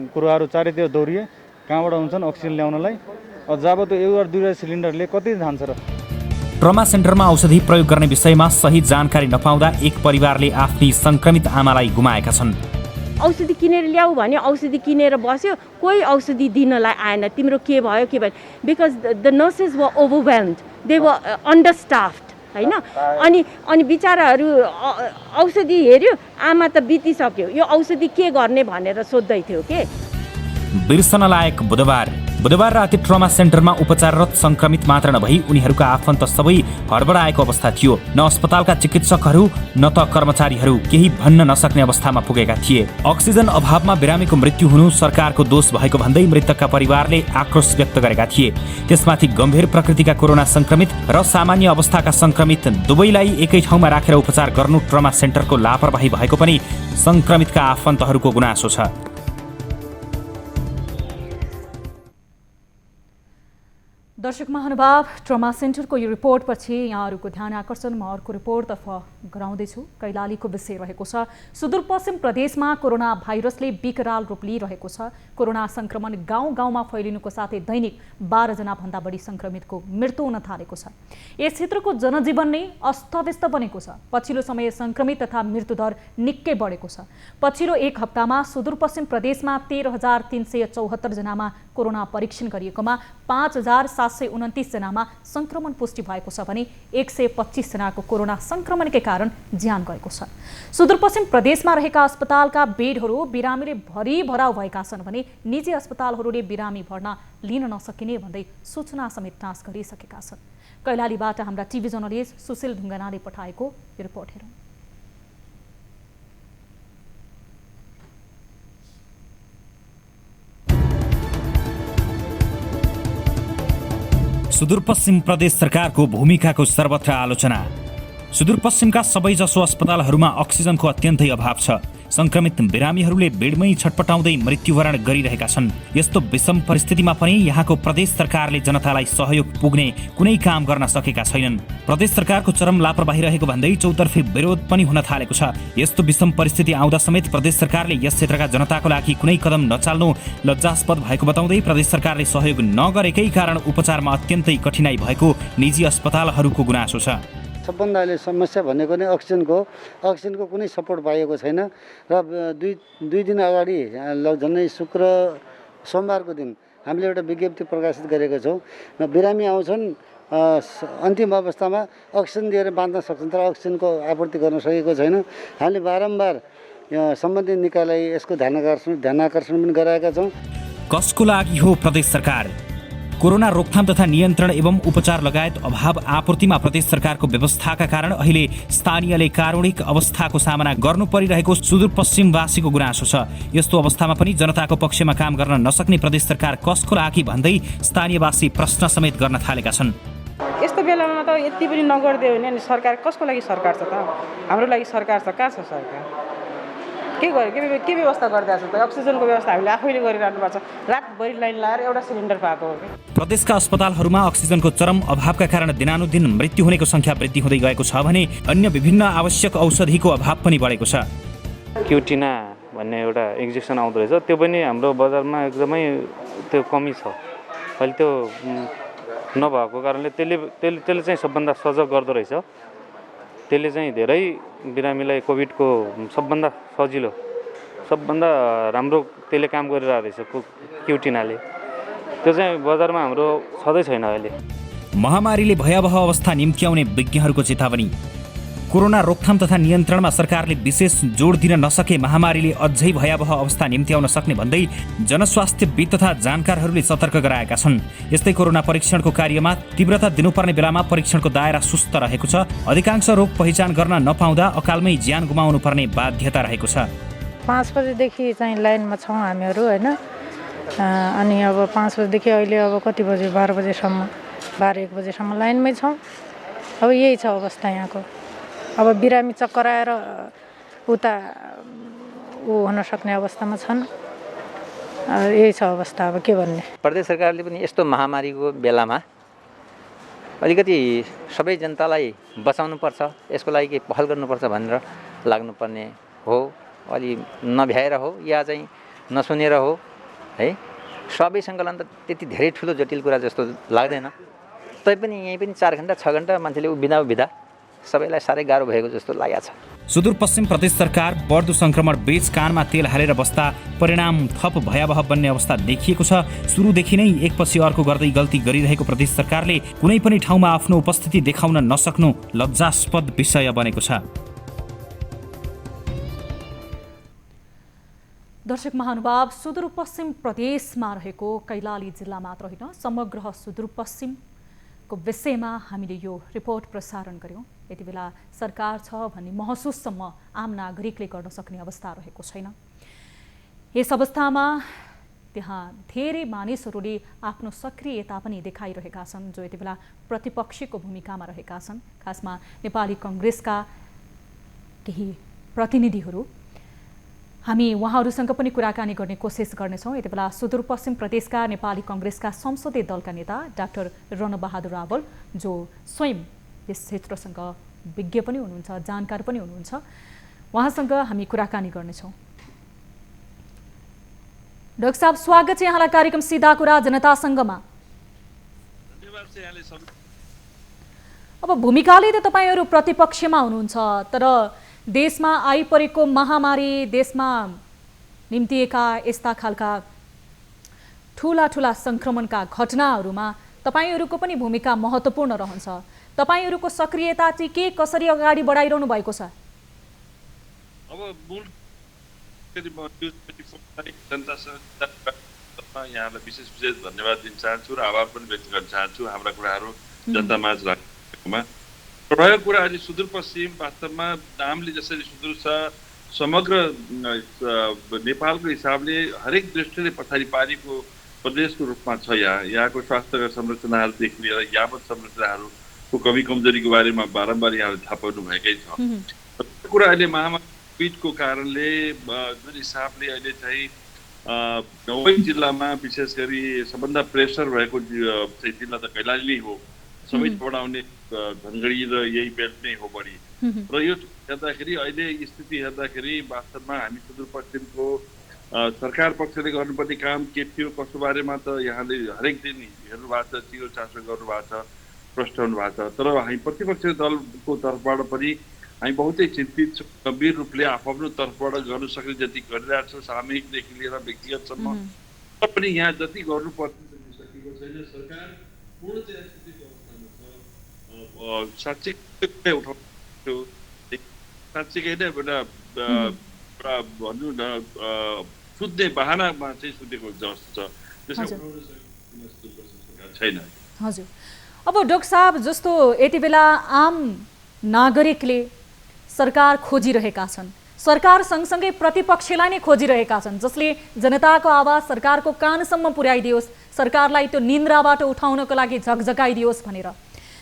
कुराहरू चारैतिर दौडिए, कहाँबाट हुन्छन् अक्सिजन ल्याउनलाई। जब त एउटा 2 सिलिन्डरले कति जान्छ र।
ट्रमा सेन्टरमा औषधि प्रयोग गर्ने विषयमा सही जानकारी नपाउँदा एक परिवारले आफ्नी संक्रमित आमालाई गुमाएका छन्।
औषधि किनेर ल्याऊ भने औषधि किनेर बस्यो, कोही औषधि दिनलाई आएन। तिम्रो के भयो के भयो, because the nurses were overwhelmed, they were understaffed हैन। अनि बिचाराहरू औषधि हेर्यो, आमा त बितिसक्यो, यो औषधि के गर्ने भनेर सोध्दै थियो के।
बिर्सन लायक बुधबार राति ट्रमा सेन्टरमा उपचाररत संक्रमित मात्र नभई उनीहरूका आफन्त सबै हडबडाएको अवस्था थियो। न अस्पतालका चिकित्सकहरू न त कर्मचारीहरू केही भन्न नसक्ने अवस्थामा पुगेका थिए। अक्सिजन अभावमा बिरामीको मृत्यु हुनु सरकारको दोष भएको भन्दै मृतकका परिवारले आक्रोश व्यक्त गरेका थिए। त्यसमाथि गम्भीर प्रकृतिका कोरोना संक्रमित र सामान्य अवस्थाका संक्रमित दुवैलाई एकै ठाउँमा राखेर उपचार गर्नु ट्रमा सेन्टरको लापरवाही भएको पनि संक्रमितका आफन्तहरूको गुनासो छ।
दर्शक महानुभाव, ट्रमा सेन्टरको यो रिपोर्टपछि यहाँहरूको ध्यान आकर्षण म अर्को रिपोर्टतर्फ गराउँदैछु। कैलालीको विषय रहेको छ। सुदूरपश्चिम प्रदेशमा कोरोना भाइरसले विकराल रूप लिइरहेको छ। कोरोना संक्रमण गाउँ गाउँमा फैलिनुको साथै दैनिक 12 जना भन्दा बढी संक्रमितको मृत्यु हुन थालेको छ। यस क्षेत्रको जनजीवन नै अस्तव्यस्त बनेको छ। पछिल्लो समय संक्रमित तथा मृत्युदर निकै बढेको छ। पछिल्लो एक हप्तामा सुदूरपश्चिम प्रदेशमा 13,374 जनामा कोरोना परीक्षण गरिएकोमा 5,729 जनामा संक्रमण पुष्टि भएको छ भने 125 जनाको कोरोना संक्रमणकै कारण ज्यान गएको छ। सुदूरपश्चिम प्रदेशमा रहेका अस्पतालका बेडहरू बिरामीले भरिभराउ भएका छन् भने निजी अस्पतालहरूले बिरामी भर्ना लिन नसकिने भन्दै सूचना समेत टाँस गरिसकेका छन्। कैलालीबाट हाम्रा टिभी जर्नलिस्ट सुशील ढुङ्गानाले पठाएको रिपोर्ट हेरौँ।
सुदूरपश्चिम प्रदेश सरकारको भूमिकाको सर्वत्र आलोचना। सुदूरपश्चिमका सबैजसो अस्पतालहरूमा अक्सिजनको अत्यन्तै अभाव छ। संक्रमित बिरामीहरूले बेडमै छटपटाउँदै मृत्युवरण गरिरहेका छन्। यस्तो विषम परिस्थितिमा पनि यहाँको प्रदेश सरकारले जनतालाई सहयोग पुग्ने कुनै काम गर्न सकेका छैनन्। प्रदेश सरकारको चरम लापरवाही रहेको भन्दै चौतर्फी विरोध पनि हुन थालेको छ। यस्तो विषम परिस्थिति आउँदा समेत प्रदेश सरकारले यस क्षेत्रका जनताको लागि कुनै कदम नचाल्नु लज्जास्पद भएको बताउँदै प्रदेश सरकारले सहयोग नगरेकै कारण उपचारमा अत्यन्तै कठिनाई भएको निजी अस्पतालहरूको गुनासो छ।
सबभन्दा अहिले समस्या भनेको नै अक्सिजनको कुनै सपोर्ट पाइएको छैन र दुई दिन अगाडि झन्डै सोमबारको दिन हामीले एउटा विज्ञप्ति प्रकाशित गरेका छौँ। बिरामी आउँछन् अन्तिम अवस्थामा अक्सिजन दिएर बाँच्न सक्छन् तर अक्सिजनको आपूर्ति गर्न सकेको छैन। हामीले बारम्बार सम्बन्धित निकायलाई यसको ध्यान आकर्षण पनि गराएका छौँ।
कसको लागि हो प्रदेश सरकार? कोरोना रोकथाम तथा नियन्त्रण एवं उपचार लगायत अभाव आपूर्तिमा प्रदेश सरकारको व्यवस्थाका कारण अहिले स्थानीयले कारुणिक अवस्थाको सामना गर्नु परिरहेको सुदूरपश्चिमवासीको गुनासो छ। यस्तो अवस्थामा पनि जनताको पक्षमा काम गर्न नसक्ने प्रदेश सरकार कसको लागि भन्दै स्थानीयवासी प्रश्न समेत गर्न थालेका छन्।
यस्तो बेलामा त यति पनि नगरिदियो भने अनि सरकार कसको लागि सरकार छ त? हाम्रो लागि सरकार छ। कहाँ छ सरकार? के व्यवस्था गरिरहेको छ त? अक्सिजनको व्यवस्था हामीले आफैले गरिरहनुपर्छ। रातभरि लाइन लाएर एउटा सिलिन्डर पाएको हो।
प्रदेशका अस्पतालहरूमा अक्सिजनको चरम अभावका कारण दिनानुदिन मृत्यु हुनेको संख्या वृद्धि हुँदै गएको छ भने अन्य विभिन्न आवश्यक औषधिको अभाव पनि बढेको छ।
क्युटिना भन्ने एउटा इन्जेक्सन आउँदो रहेछ, त्यो पनि हाम्रो बजारमा एकदमै त्यो कमी छ। अहिले त्यो नभएको कारणले त्यसले चाहिँ सबभन्दा सजग गर्दो रहेछ। त्यसले चाहिँ धेरै बिरामीलाई कोभिडको सबभन्दा सजिलो सबभन्दा राम्रो त्यसले काम गरिरहेको रहेछ क्युटिनाले। त्यो चाहिँ बजारमा हाम्रो छँदै छैन अहिले।
महामारीले भयावह अवस्था निम्त्याउने विज्ञहरूको चेतावनी। कोरोना रोकथाम तथा नियन्त्रणमा सरकारले विशेष जोड दिन नसके महामारीले अझै भयावह अवस्था निम्त्याउन सक्ने भन्दै जनस्वास्थ्यविद तथा जानकारहरूले सतर्क गराएका छन्। यस्तै कोरोना परीक्षणको कार्यमा तीव्रता दिनुपर्ने बेलामा परीक्षणको दायरा सुस्त रहेको छ। अधिकांश रोग पहिचान गर्न नपाउँदा अकालमै ज्यान गुमाउनु पर्ने बाध्यता रहेको छ।
5 बजेदेखि चाहिँ लाइनमा छौँ हामीहरू होइन। अनि अब 5 बजेदेखि अहिले अब कति बजे 12 बजेसम्म 12-1 बजेसम्म लाइनमै छौँ। अब यही छ अवस्था यहाँको। अब बिरामी चक्कर आएर उता हुन सक्ने अवस्थामा छन्। यही छ अवस्था। अब के भन्ने।
प्रदेश सरकारले पनि यस्तो महामारीको बेलामा अलिकति सबै जनतालाई बचाउनुपर्छ, यसको लागि केही पहल गर्नुपर्छ भनेर लाग्नुपर्ने हो। अलि नभ्याएर हो या चाहिँ नसुनेर हो है। सबै सङ्कलन त त्यति धेरै ठुलो जटिल कुरा जस्तो लाग्दैन। तैपनि यहीँ पनि 4 घण्टा 6 घण्टा मान्छेले उभिँदा सबैलाई साह्रै गाह्रो भएको जस्तो लागेको छ।
सुदूरपश्चिम प्रदेश सरकार बढ्दो संक्रमण बीच कानमा तेल हालेर बस्दा परिणाम थप भयावह बन्ने अवस्था देखिएको छ। सुरुदेखि नै एकपछि अर्को गर्दै गल्ती गरिरहेको प्रदेश सरकारले कुनै पनि ठाउँमा आफ्नो उपस्थिति देखाउन नसक्नु लज्जास्पद विषय बनेको छ।
दर्शक महानुभाव, सुदूरपश्चिम प्रदेशमा रहेको कैलाली जिल्ला मात्र होइन, समग्र सुदूरपश्चिमको विषयमा हामीले यो रिपोर्ट प्रसारण गर्यौँ। यति बेला सरकार छ भन्ने महसुससम्म आम नागरिकले गर्न सक्ने अवस्था रहेको छैन। यस अवस्थामा त्यहाँ धेरै मानिसहरूले आफ्नो सक्रियता पनि देखाइरहेका छन्, जो यति बेला प्रतिपक्षीको भूमिकामा रहेका छन्। खासमा नेपाली कांग्रेसका केही प्रतिनिधिहरू। हामी उहाँहरूसँग पनि कुराकानी गर्ने कोसिस गर्नेछौँ। यति बेला सुदूरपश्चिम प्रदेशका नेपाली कांग्रेसका संसदीय दलका नेता डाक्टर रणबहादुर रावल, जो स्वयं यस क्षेत्रसँग विज्ञ पनि हुनुहुन्छ, जानकार पनि हुनुहुन्छ, उहाँसँग हामी कुराकानी गर्नेछौँ। डाक्टर साहब, स्वागत छ यहाँलाई कार्यक्रम सीधा कुरा जनतासँगमा। अब भूमिकाले त तपाईहरू प्रतिपक्षमा हुनुहुन्छ, तर देशमा आइपरेको महामारी, देशमा निम्तिएका यस्ता खालका ठुला ठुला संक्रमणका घटनाहरूमा तपाईहरूको पनि भूमिका महत्त्वपूर्ण रहन्छ। तपाईहरूको सक्रियता चाहिँ के कसरी अगाडि बढाइरहनु भएको छ?
अब मूल यहाँलाई विशेष धन्यवाद दिन चाहन्छु र आभार पनि व्यक्त गर्न चाहन्छु हाम्रा कुराहरू जनतामाझ राख्नुमा। रहेको कुरा अहिले सुदूरपश्चिम वास्तवमा नामले जसरी सुदूर छ, समग्र नेपालको हिसाबले हरेक दृष्टिले पछाडि पारेको प्रदेशको रूपमा छ। यहाँको स्वास्थ्य संरचनाहरूदेखि लिएर यावत संरचनाहरूको कमी कमजोरीको बारेमा बारम्बार यहाँले थाहा पाउनु भएकै छ। कुरा अहिले महामारी कोभिडको कारणले जुन हिसाबले अहिले चाहिँ 9 जिल्लामा विशेष गरी सबभन्दा प्रेसर भएको चाहिँ जिल्ला त कैलाली हो। समेत बढाउने धनगढी र यही बेल्ट नै हो बढी। र यो हेर्दाखेरि अहिले स्थिति हेर्दाखेरि वास्तवमा हामी सुदूरपश्चिमको सरकार पक्षले गर्नुपर्ने काम के थियो कसो बारेमा त यहाँले हरेक दिन हेर्नु भएको छ, चिरो चासो गर्नुभएको छ, प्रश्न हुनु भएको छ। तर हामी प्रतिपक्ष दलको तर्फबाट पनि हामी बहुतै चिन्तित छौँ। गम्भीर रूपले आफ्नो तर्फबाट गर्न सक्ने जति गरिरहेको छ, सामूहिकदेखि लिएर व्यक्तिगतसम्म पनि यहाँ जति गर्नुपर्ने सकेको छैन। सरकार पूर्णतया साँच्चै उठाउँछु, साँच्चीकै नै एउटा भन्नु न सुत्ने बहानामा चाहिँ सुतेको जस्तो छ, छैन।
हजुर, अब डाक्टर साहब, जस्तो यति बेला आम नागरिकले सरकार खोजिरहेका छन्, सरकार सँगसँगै प्रतिपक्षलाई नै खोजिरहेका छन्, जसले जनताको आवाज सरकारको कानसम्म पुर्याइदियोस्, सरकारलाई त्यो निन्द्राबाट उठाउनको लागि झकझकाइदियोस् भनेर।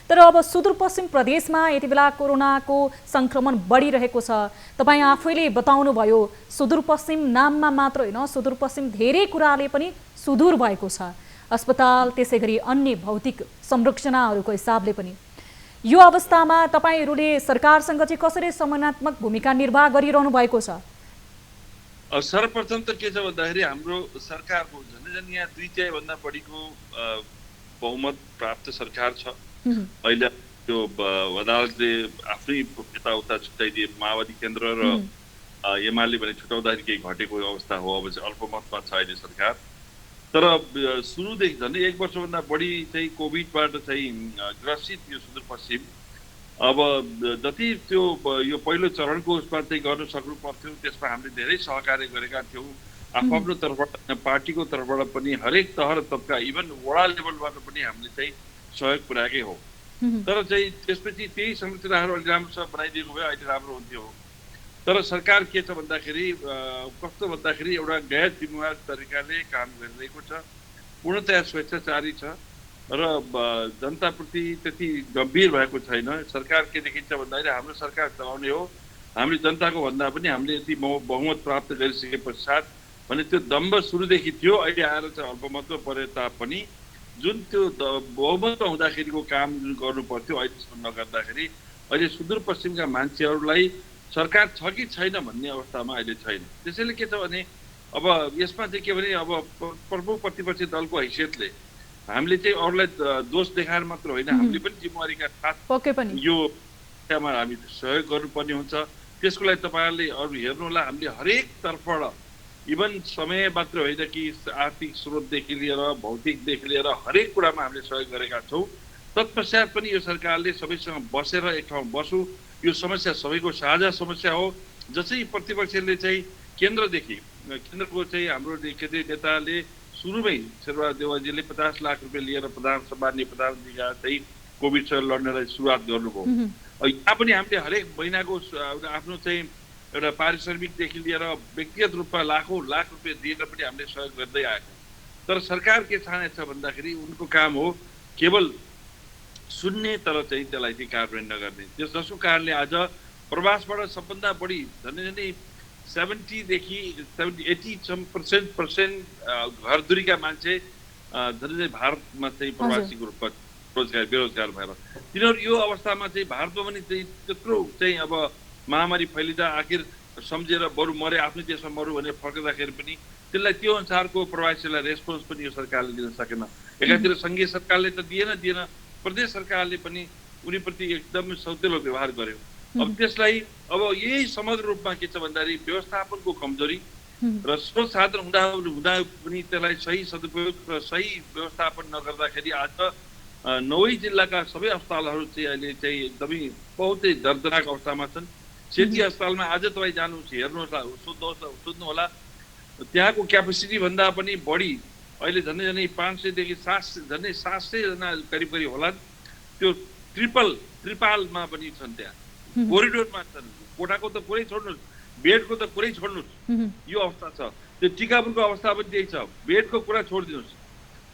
तर अब सुदूरपश्चिम प्रदेशमा यति बेला कोरोनाको संक्रमण बढिरहेको छ। तपाईँ आफैले बताउनुभयो, सुदूरपश्चिम नाममा मात्र होइन, सुदूरपश्चिम धेरै कुराले पनि सुदूर भएको छ। अस्पताल, त्यसै गरी अन्य भौतिक संरचनाहरूको हिसाबले पनि। यो अवस्थामा तपाईहरूले सरकारसँग चाहिँ कसरी समन्वयात्मक भूमिका निर्वाह गरिरहनु भएको छ?
सर्वप्रथम त के छ भन्दाखेरि हाम्रो सरकारको झन् यहाँ 2/3 भन्दा बढीको बहुमत प्राप्त सरकार छ। अहिले त्यो अदालतले आफ्नै यताउता छुट्याइदिए, माओवादी केन्द्र र एमाले भने छुट्याउँदाखेरि केही घटेको अवस्था हो। अब चाहिँ अल्पमतमा छ अहिले सरकार। तर सुरुदेखि झन् 1 वर्षभन्दा बढी चाहिँ कोभिडबाट चाहिँ ग्रसित यो सुदूरपश्चिम अब जति त्यो यो पहिलो चरणको उसमा चाहिँ गर्न सक्नु पर्थ्यो, त्यसमा हामीले धेरै सहकार्य गरेका थियौँ आफ्नो तर्फबाट, पार्टीको तर्फबाट पनि, हरेक तह र तबका, इभन वडा लेभलबाट पनि हामीले चाहिँ सहयोग पुर्याएकै हो। तर चाहिँ त्यसपछि त्यही संरचनाहरू अलिक राम्रोसँग बनाइदिएको भए अहिले राम्रो हुन्थ्यो। तर सरकार के छ भन्दाखेरि कस्तो भन्दाखेरि एउटा गैर जिम्मेवार तरिकाले काम गरिरहेको छ, पूर्णतया स्वेच्छाचारी छ र जनताप्रति त्यति गम्भीर भएको छैन। सरकार के देखिन्छ भन्दाखेरि हाम्रो सरकार चलाउने हो, हामीले जनताको भन्दा पनि हामीले यति बहुमत प्राप्त गरिसके पश्चात भने त्यो दम्ब सुरुदेखि थियो। अहिले आएर चाहिँ अल्पमतमा परे तापनि जुन त्यो बहुमतमा हुँदाखेरिको काम जुन गर्नु पर्थ्यो अहिलेसम्म नगर्दाखेरि अहिले सुदूरपश्चिमका मान्छेहरूलाई सरकार छ कि छैन भन्ने अवस्थामा अहिले छैन। त्यसैले के छ भने अब यसमा चाहिँ के भने अब प्रमुख प्रतिपक्षी दलको हैसियतले हामीले चाहिँ अरूलाई दोष देखाएर मात्र होइन, हामीले पनि जिम्मेवारीका साथ यो विषयमा हामी सहयोग गर्नुपर्ने हुन्छ। त्यसको लागि तपाईँहरूले अरू हेर्नुहोला, हामीले हरेक तर्फबाट इभन समय मात्र होइन कि आर्थिक स्रोतदेखि लिएर भौतिकदेखि लिएर हरेक कुरामा हामीले सहयोग गरेका छौँ। तत्पश्चात पनि यो सरकारले सबैसँग बसेर एक ठाउँ बसौँ, यो समस्या सबैको साझा समस्या हो। जसै प्रतिपक्षले चाहिँ केन्द्रको चाहिँ हाम्रो नेताले सुरुमै शेरबहादुर देउवाजीले 50 लाख रुपियाँ लिएर सम्माननीय प्रधानमन्त्रीका चाहिँ कोभिडसँग लड्नलाई सुरुवात गर्नुभयो। यहाँ पनि हामीले हरेक महिनाको आफ्नो चाहिँ एउटा पारिश्रमिकदेखि लिएर व्यक्तिगत रूपमा लाखौँ लाख रुपियाँ दिएर पनि हामीले सहयोग गर्दै आएको। तर सरकार के चाहनेछ भन्दाखेरि उनको काम हो केवल सुन्ने तर चाहिँ त्यसलाई चाहिँ कार्यान्वयन नगर्ने। जसको कारणले आज प्रवासबाट सबभन्दा बढी झन्डै 70% घरधुरीका मान्छे झन्डै भारतमा चाहिँ प्रवासीको रूपमा बेरोजगार भएर तिनीहरू यो अवस्थामा चाहिँ भारतमा पनि चाहिँ त्यत्रो चाहिँ अब महामारी फैलिँदा आखिर सम्झेर बरु मरे आफ्नो देशमा मरु भनेर फर्कँदाखेरि पनि त्यसलाई त्यो अनुसारको प्रवासीलाई रेस्पोन्स पनि यो सरकारले दिन सकेन। एकातिर सङ्घीय सरकारले त दिएन, प्रदेश सरकारले पनि उनीप्रति एकदमै सौतेलो व्यवहार गर्यो। अब त्यसलाई अब यही समग्र रूपमा के छ भन्दाखेरि व्यवस्थापनको कमजोरी र स्रोत साधन हुँदा पनि त्यसलाई सही सदुपयोग र सही व्यवस्थापन नगर्दाखेरि आज 9 जिल्लाका सबै अस्पतालहरू चाहिँ अहिले चाहिँ एकदमै बहुतै दर्दनाक अवस्थामा छन्। सेती अस्पतालमा आज तपाईँ जानुहोस्, हेर्नुहोस्, सोध्नुहोला, त्यहाँको क्यापेसिटी भन्दा पनि बढी अहिले झन्डै 500 देखि 700 जना करिब होला। त्यो त्रिपालमा पनि छन्, त्यहाँ कोरिडोरमा छन्। कोटाको त कुरै छोड्नुहोस्, बेडको त कुरै छोड्नुहोस्, यो अवस्था छ। त्यो टिकापुरको अवस्था पनि त्यही छ, बेडको कुरा छोडिदिनुहोस्।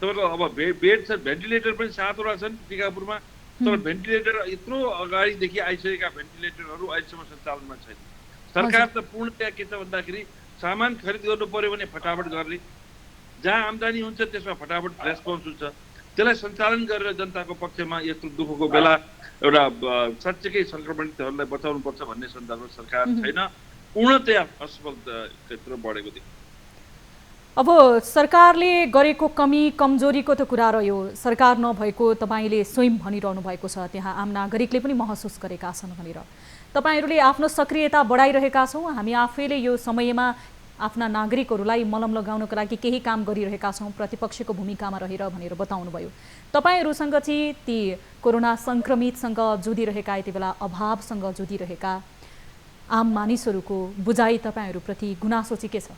तपाईँको अब बेड छ, भेन्टिलेटर पनि 7वटा छन् टिकापुरमा, तर भेन्टिलेटर यत्रो अगाडिदेखि आइसकेका भेन्टिलेटरहरू अहिलेसम्म सञ्चालनमा छैन। सरकार त पूर्णतया के छ भन्दाखेरि सामान खरिद गर्नु पर्यो भने फटाफट गर्ने, जहाँ आम्दानी हुन्छ त्यसमा फटाफट रेस्पोन्स हुन्छ, त्यसलाई सञ्चालन गरेर जनताको पक्षमा यत्रो दुःखको बेला एउटा साँच्चैकै सङ्क्रमणहरूलाई बचाउनुपर्छ भन्ने सन्दर्भमा सरकार छैन। पूर्णतया असफल क्षेत्र बढेको देखिन्छ।
अब सरकारले गरेको कमी कमजोरीको त कुरा रह्यो, सरकार नभएको तपाईँले स्वयं भनिरहनु भएको छ, त्यहाँ आम नागरिकले पनि महसुस गरेका छन् भनेर। तपाईँहरूले आफ्नो सक्रियता बढाइरहेका छौँ, हामी आफैले यो समयमा आफ्ना नागरिकहरूलाई मलम लगाउनको लागि केही काम गरिरहेका छौँ, प्रतिपक्षको भूमिकामा रहेर भनेर बताउनु भयो। तपाईँहरूसँग चाहिँ ती कोरोना सङ्क्रमितसँग जुधिरहेका, यति बेला अभावसँग जुधिरहेका आम मानिसहरूको बुझाइ तपाईँहरूप्रति गुनासो चाहिँ के छ?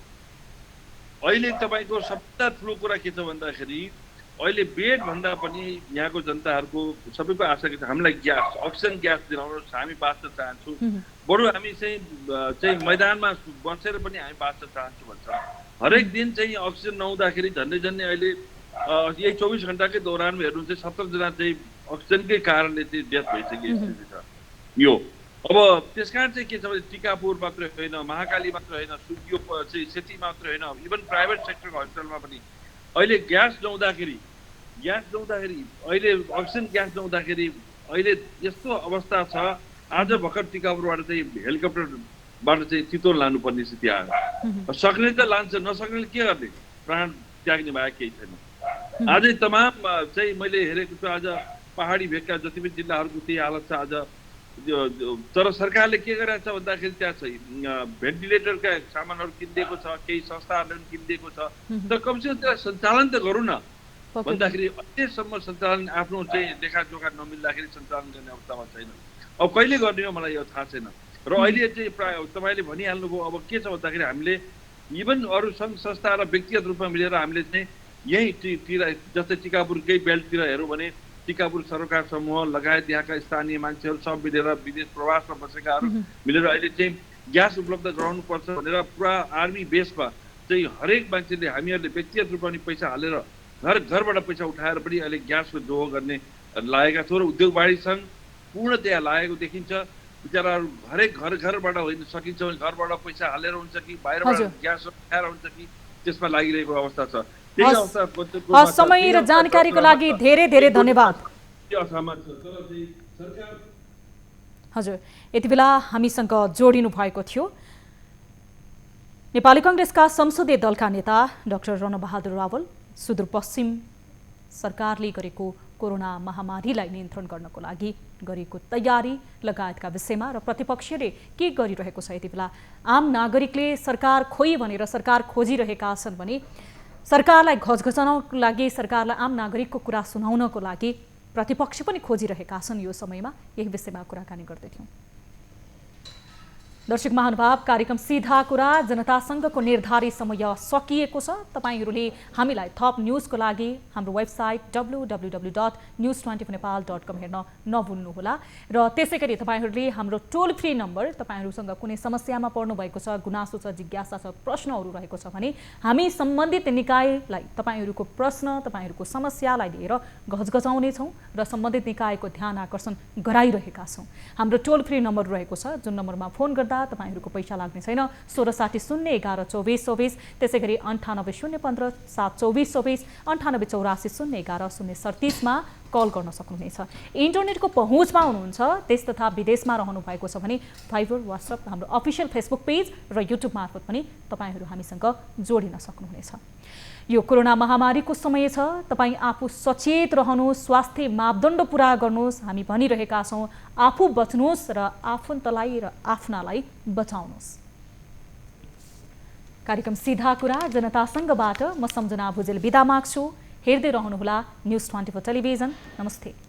अहिले तपाईँको सबभन्दा ठुलो कुरा के छ भन्दाखेरि अहिले बेड भन्दा पनि यहाँको जनताहरूको सबैको आशा के छ हामीलाई ग्यास, अक्सिजन ग्यास दिलाउनुहोस्, हामी बाँच्न चाहन्छौँ, बरु हामी चाहिँ मैदानमा बसेर पनि हामी बाँच्न चाहन्छौँ भन्छ। हरेक दिन चाहिँ अक्सिजन नहुँदाखेरि झन्डै अहिले यही 24 घन्टाकै दौरानमा हेर्नुहुन्छ 17 जना चाहिँ अक्सिजनकै कारणले चाहिँ डेथ भइसकेको स्थिति छ यो। अब त्यसकारण चाहिँ के छ भने टिकापुर मात्र होइन, महाकाली मात्र होइन, यो चाहिँ सेती मात्र होइन, इभन प्राइभेट सेक्टरको हस्पिटलमा पनि अहिले ग्यास नहुँदाखेरि अहिले अक्सिजन ग्यास नहुँदाखेरि अहिले यस्तो अवस्था छ। आज भर्खर टिकापुरबाट चाहिँ हेलिकप्टरबाट चाहिँ चितवन लानुपर्ने स्थिति आयो। सक्ने त लान्छ, नसक्नेले के गर्ने, प्राण त्याग्ने बाहेक केही छैन। आजै तमाम चाहिँ मैले हेरेको छु, आज पहाडी भेगका जति पनि जिल्लाहरूको त्यही हालत छ आज। तर सरकारले के गरिरहेको छ भन्दाखेरि त्यहाँ चाहिँ भेन्टिलेटरका सामानहरू किनिदिएको छ, केही संस्थाहरूले पनि किनिदिएको छ, तर कमसेकम त्यसलाई सञ्चालन त गरौँ न भन्दाखेरि अहिलेसम्म सञ्चालन आफ्नो चाहिँ लेखाजोखा नमिल्दाखेरि सञ्चालन गर्ने अवस्थामा छैन। अब कहिले गर्ने हो मलाई यो थाहा छैन। र अहिले चाहिँ प्राय तपाईँले भनिहाल्नुभयो अब के छ भन्दाखेरि हामीले इभन अरू सङ्घ संस्था र व्यक्तिगत रूपमा मिलेर हामीले चाहिँ यहीँतिर जस्तै टिकापुरकै बेल्टतिर हेरौँ भने टिकापुर सरोकार समूह लगायत यहाँका स्थानीय मान्छेहरू सब मिलेर विदेश प्रवासमा बसेकाहरू मिलेर अहिले चाहिँ ग्यास उपलब्ध गराउनुपर्छ भनेर पुरा आर्मी बेसमा चाहिँ हरेक मान्छेले हामीहरूले व्यक्तिगत रूपमा पनि पैसा हालेर घरबाट पैसा उठाएर पनि अहिले ग्यासको दोहो गर्ने लागेका छौँ र उद्योग वाणिज्य सङ्घ पूर्णतया लागेको देखिन्छ। बिचराहरू हरेक घरबाट होइन सकिन्छ भने घरबाट पैसा हालेर हुन्छ कि बाहिरबाट ग्यास उठाएर हुन्छ कि त्यसमा लागिरहेको अवस्था छ।
समय र जानकारीको लागि धेरै धेरै धन्यवाद। हजुर, यति बेला हामीसँग जोडिनु भएको थियो नेपाली कांग्रेसका संसदीय दलका नेता डाक्टर रणबहादुर रावल। सुदूरपश्चिम सरकारले गरेको कोरोना महामारीलाई नियन्त्रण गर्नको लागि गरेको तयारी लगायतका विषयमा र प्रतिपक्षले के गरिरहेको छ, यति बेला आम नागरिकले सरकार खोइ भनेर सरकार खोजिरहेका छन् भने सरकारलाई घचघचाउनको लागि, सरकारलाई आम नागरिकको कुरा सुनाउनको लागि प्रतिपक्ष पनि खोजिरहेका छन्। यो समयमा यही विषयमा कुराकानी गर्दैथ्यौँ। दर्शक महानुभाव, कार्यक्रम सीधा कुरा जनतासँगको निर्धारित समय सकिएको छ। तपाईहरूले हामीलाई थप न्युजको लागि हाम्रो वेबसाइट www.news24nepal.com हेर्न नभुल्नुहोला। र त्यसै गरी तपाईँहरूले हाम्रो टोल फ्री नम्बर, तपाईँहरूसँग कुनै समस्यामा पर्नु भएको छ, गुनासो छ, जिज्ञासा छ, प्रश्नहरू रहेको छ भने हामी सम्बन्धित निकायलाई तपाईँहरूको प्रश्न, तपाईँहरूको समस्यालाई लिएर घचघचाउनेछौँ र सम्बन्धित निकायको ध्यान आकर्षण गराइरहेका छौँ। हाम्रो टोल फ्री नम्बर रहेको छ, जुन नम्बरमा फोन गर्दा तपाईहरूको पैसा लाग्ने छैन। 1660 011 24 24, त्यसै गरी 98 015 724 24, 98 84 011 037 मा कल गर्न सक्नुहुनेछ। इन्टरनेटको पहुँचमा हुनुहुन्छ देश तथा विदेशमा रहनु भएको छ भने भाइबर, वाट्सएप, हाम्रो अफिसियल फेसबुक पेज र युट्युब मार्फत पनि तपाईहरू हामीसँग जोडिन सक्नुहुनेछ। यो कोरोना महामारीको समय छ, तपाईँ आफू सचेत रहनुहोस्, स्वास्थ्य मापदण्ड पुरा गर्नुहोस्। हामी भनिरहेका छौँ, आफू बच्नुहोस् र आफन्तलाई र आफ्नालाई बचाउनुहोस्। कार्यक्रम सीधा कुरा जनतासँगबाट म सम्झना भुजेल बिदा माग्छु। हेर्दै रहनुहोला न्युज 24 टेलिभिजन। नमस्ते।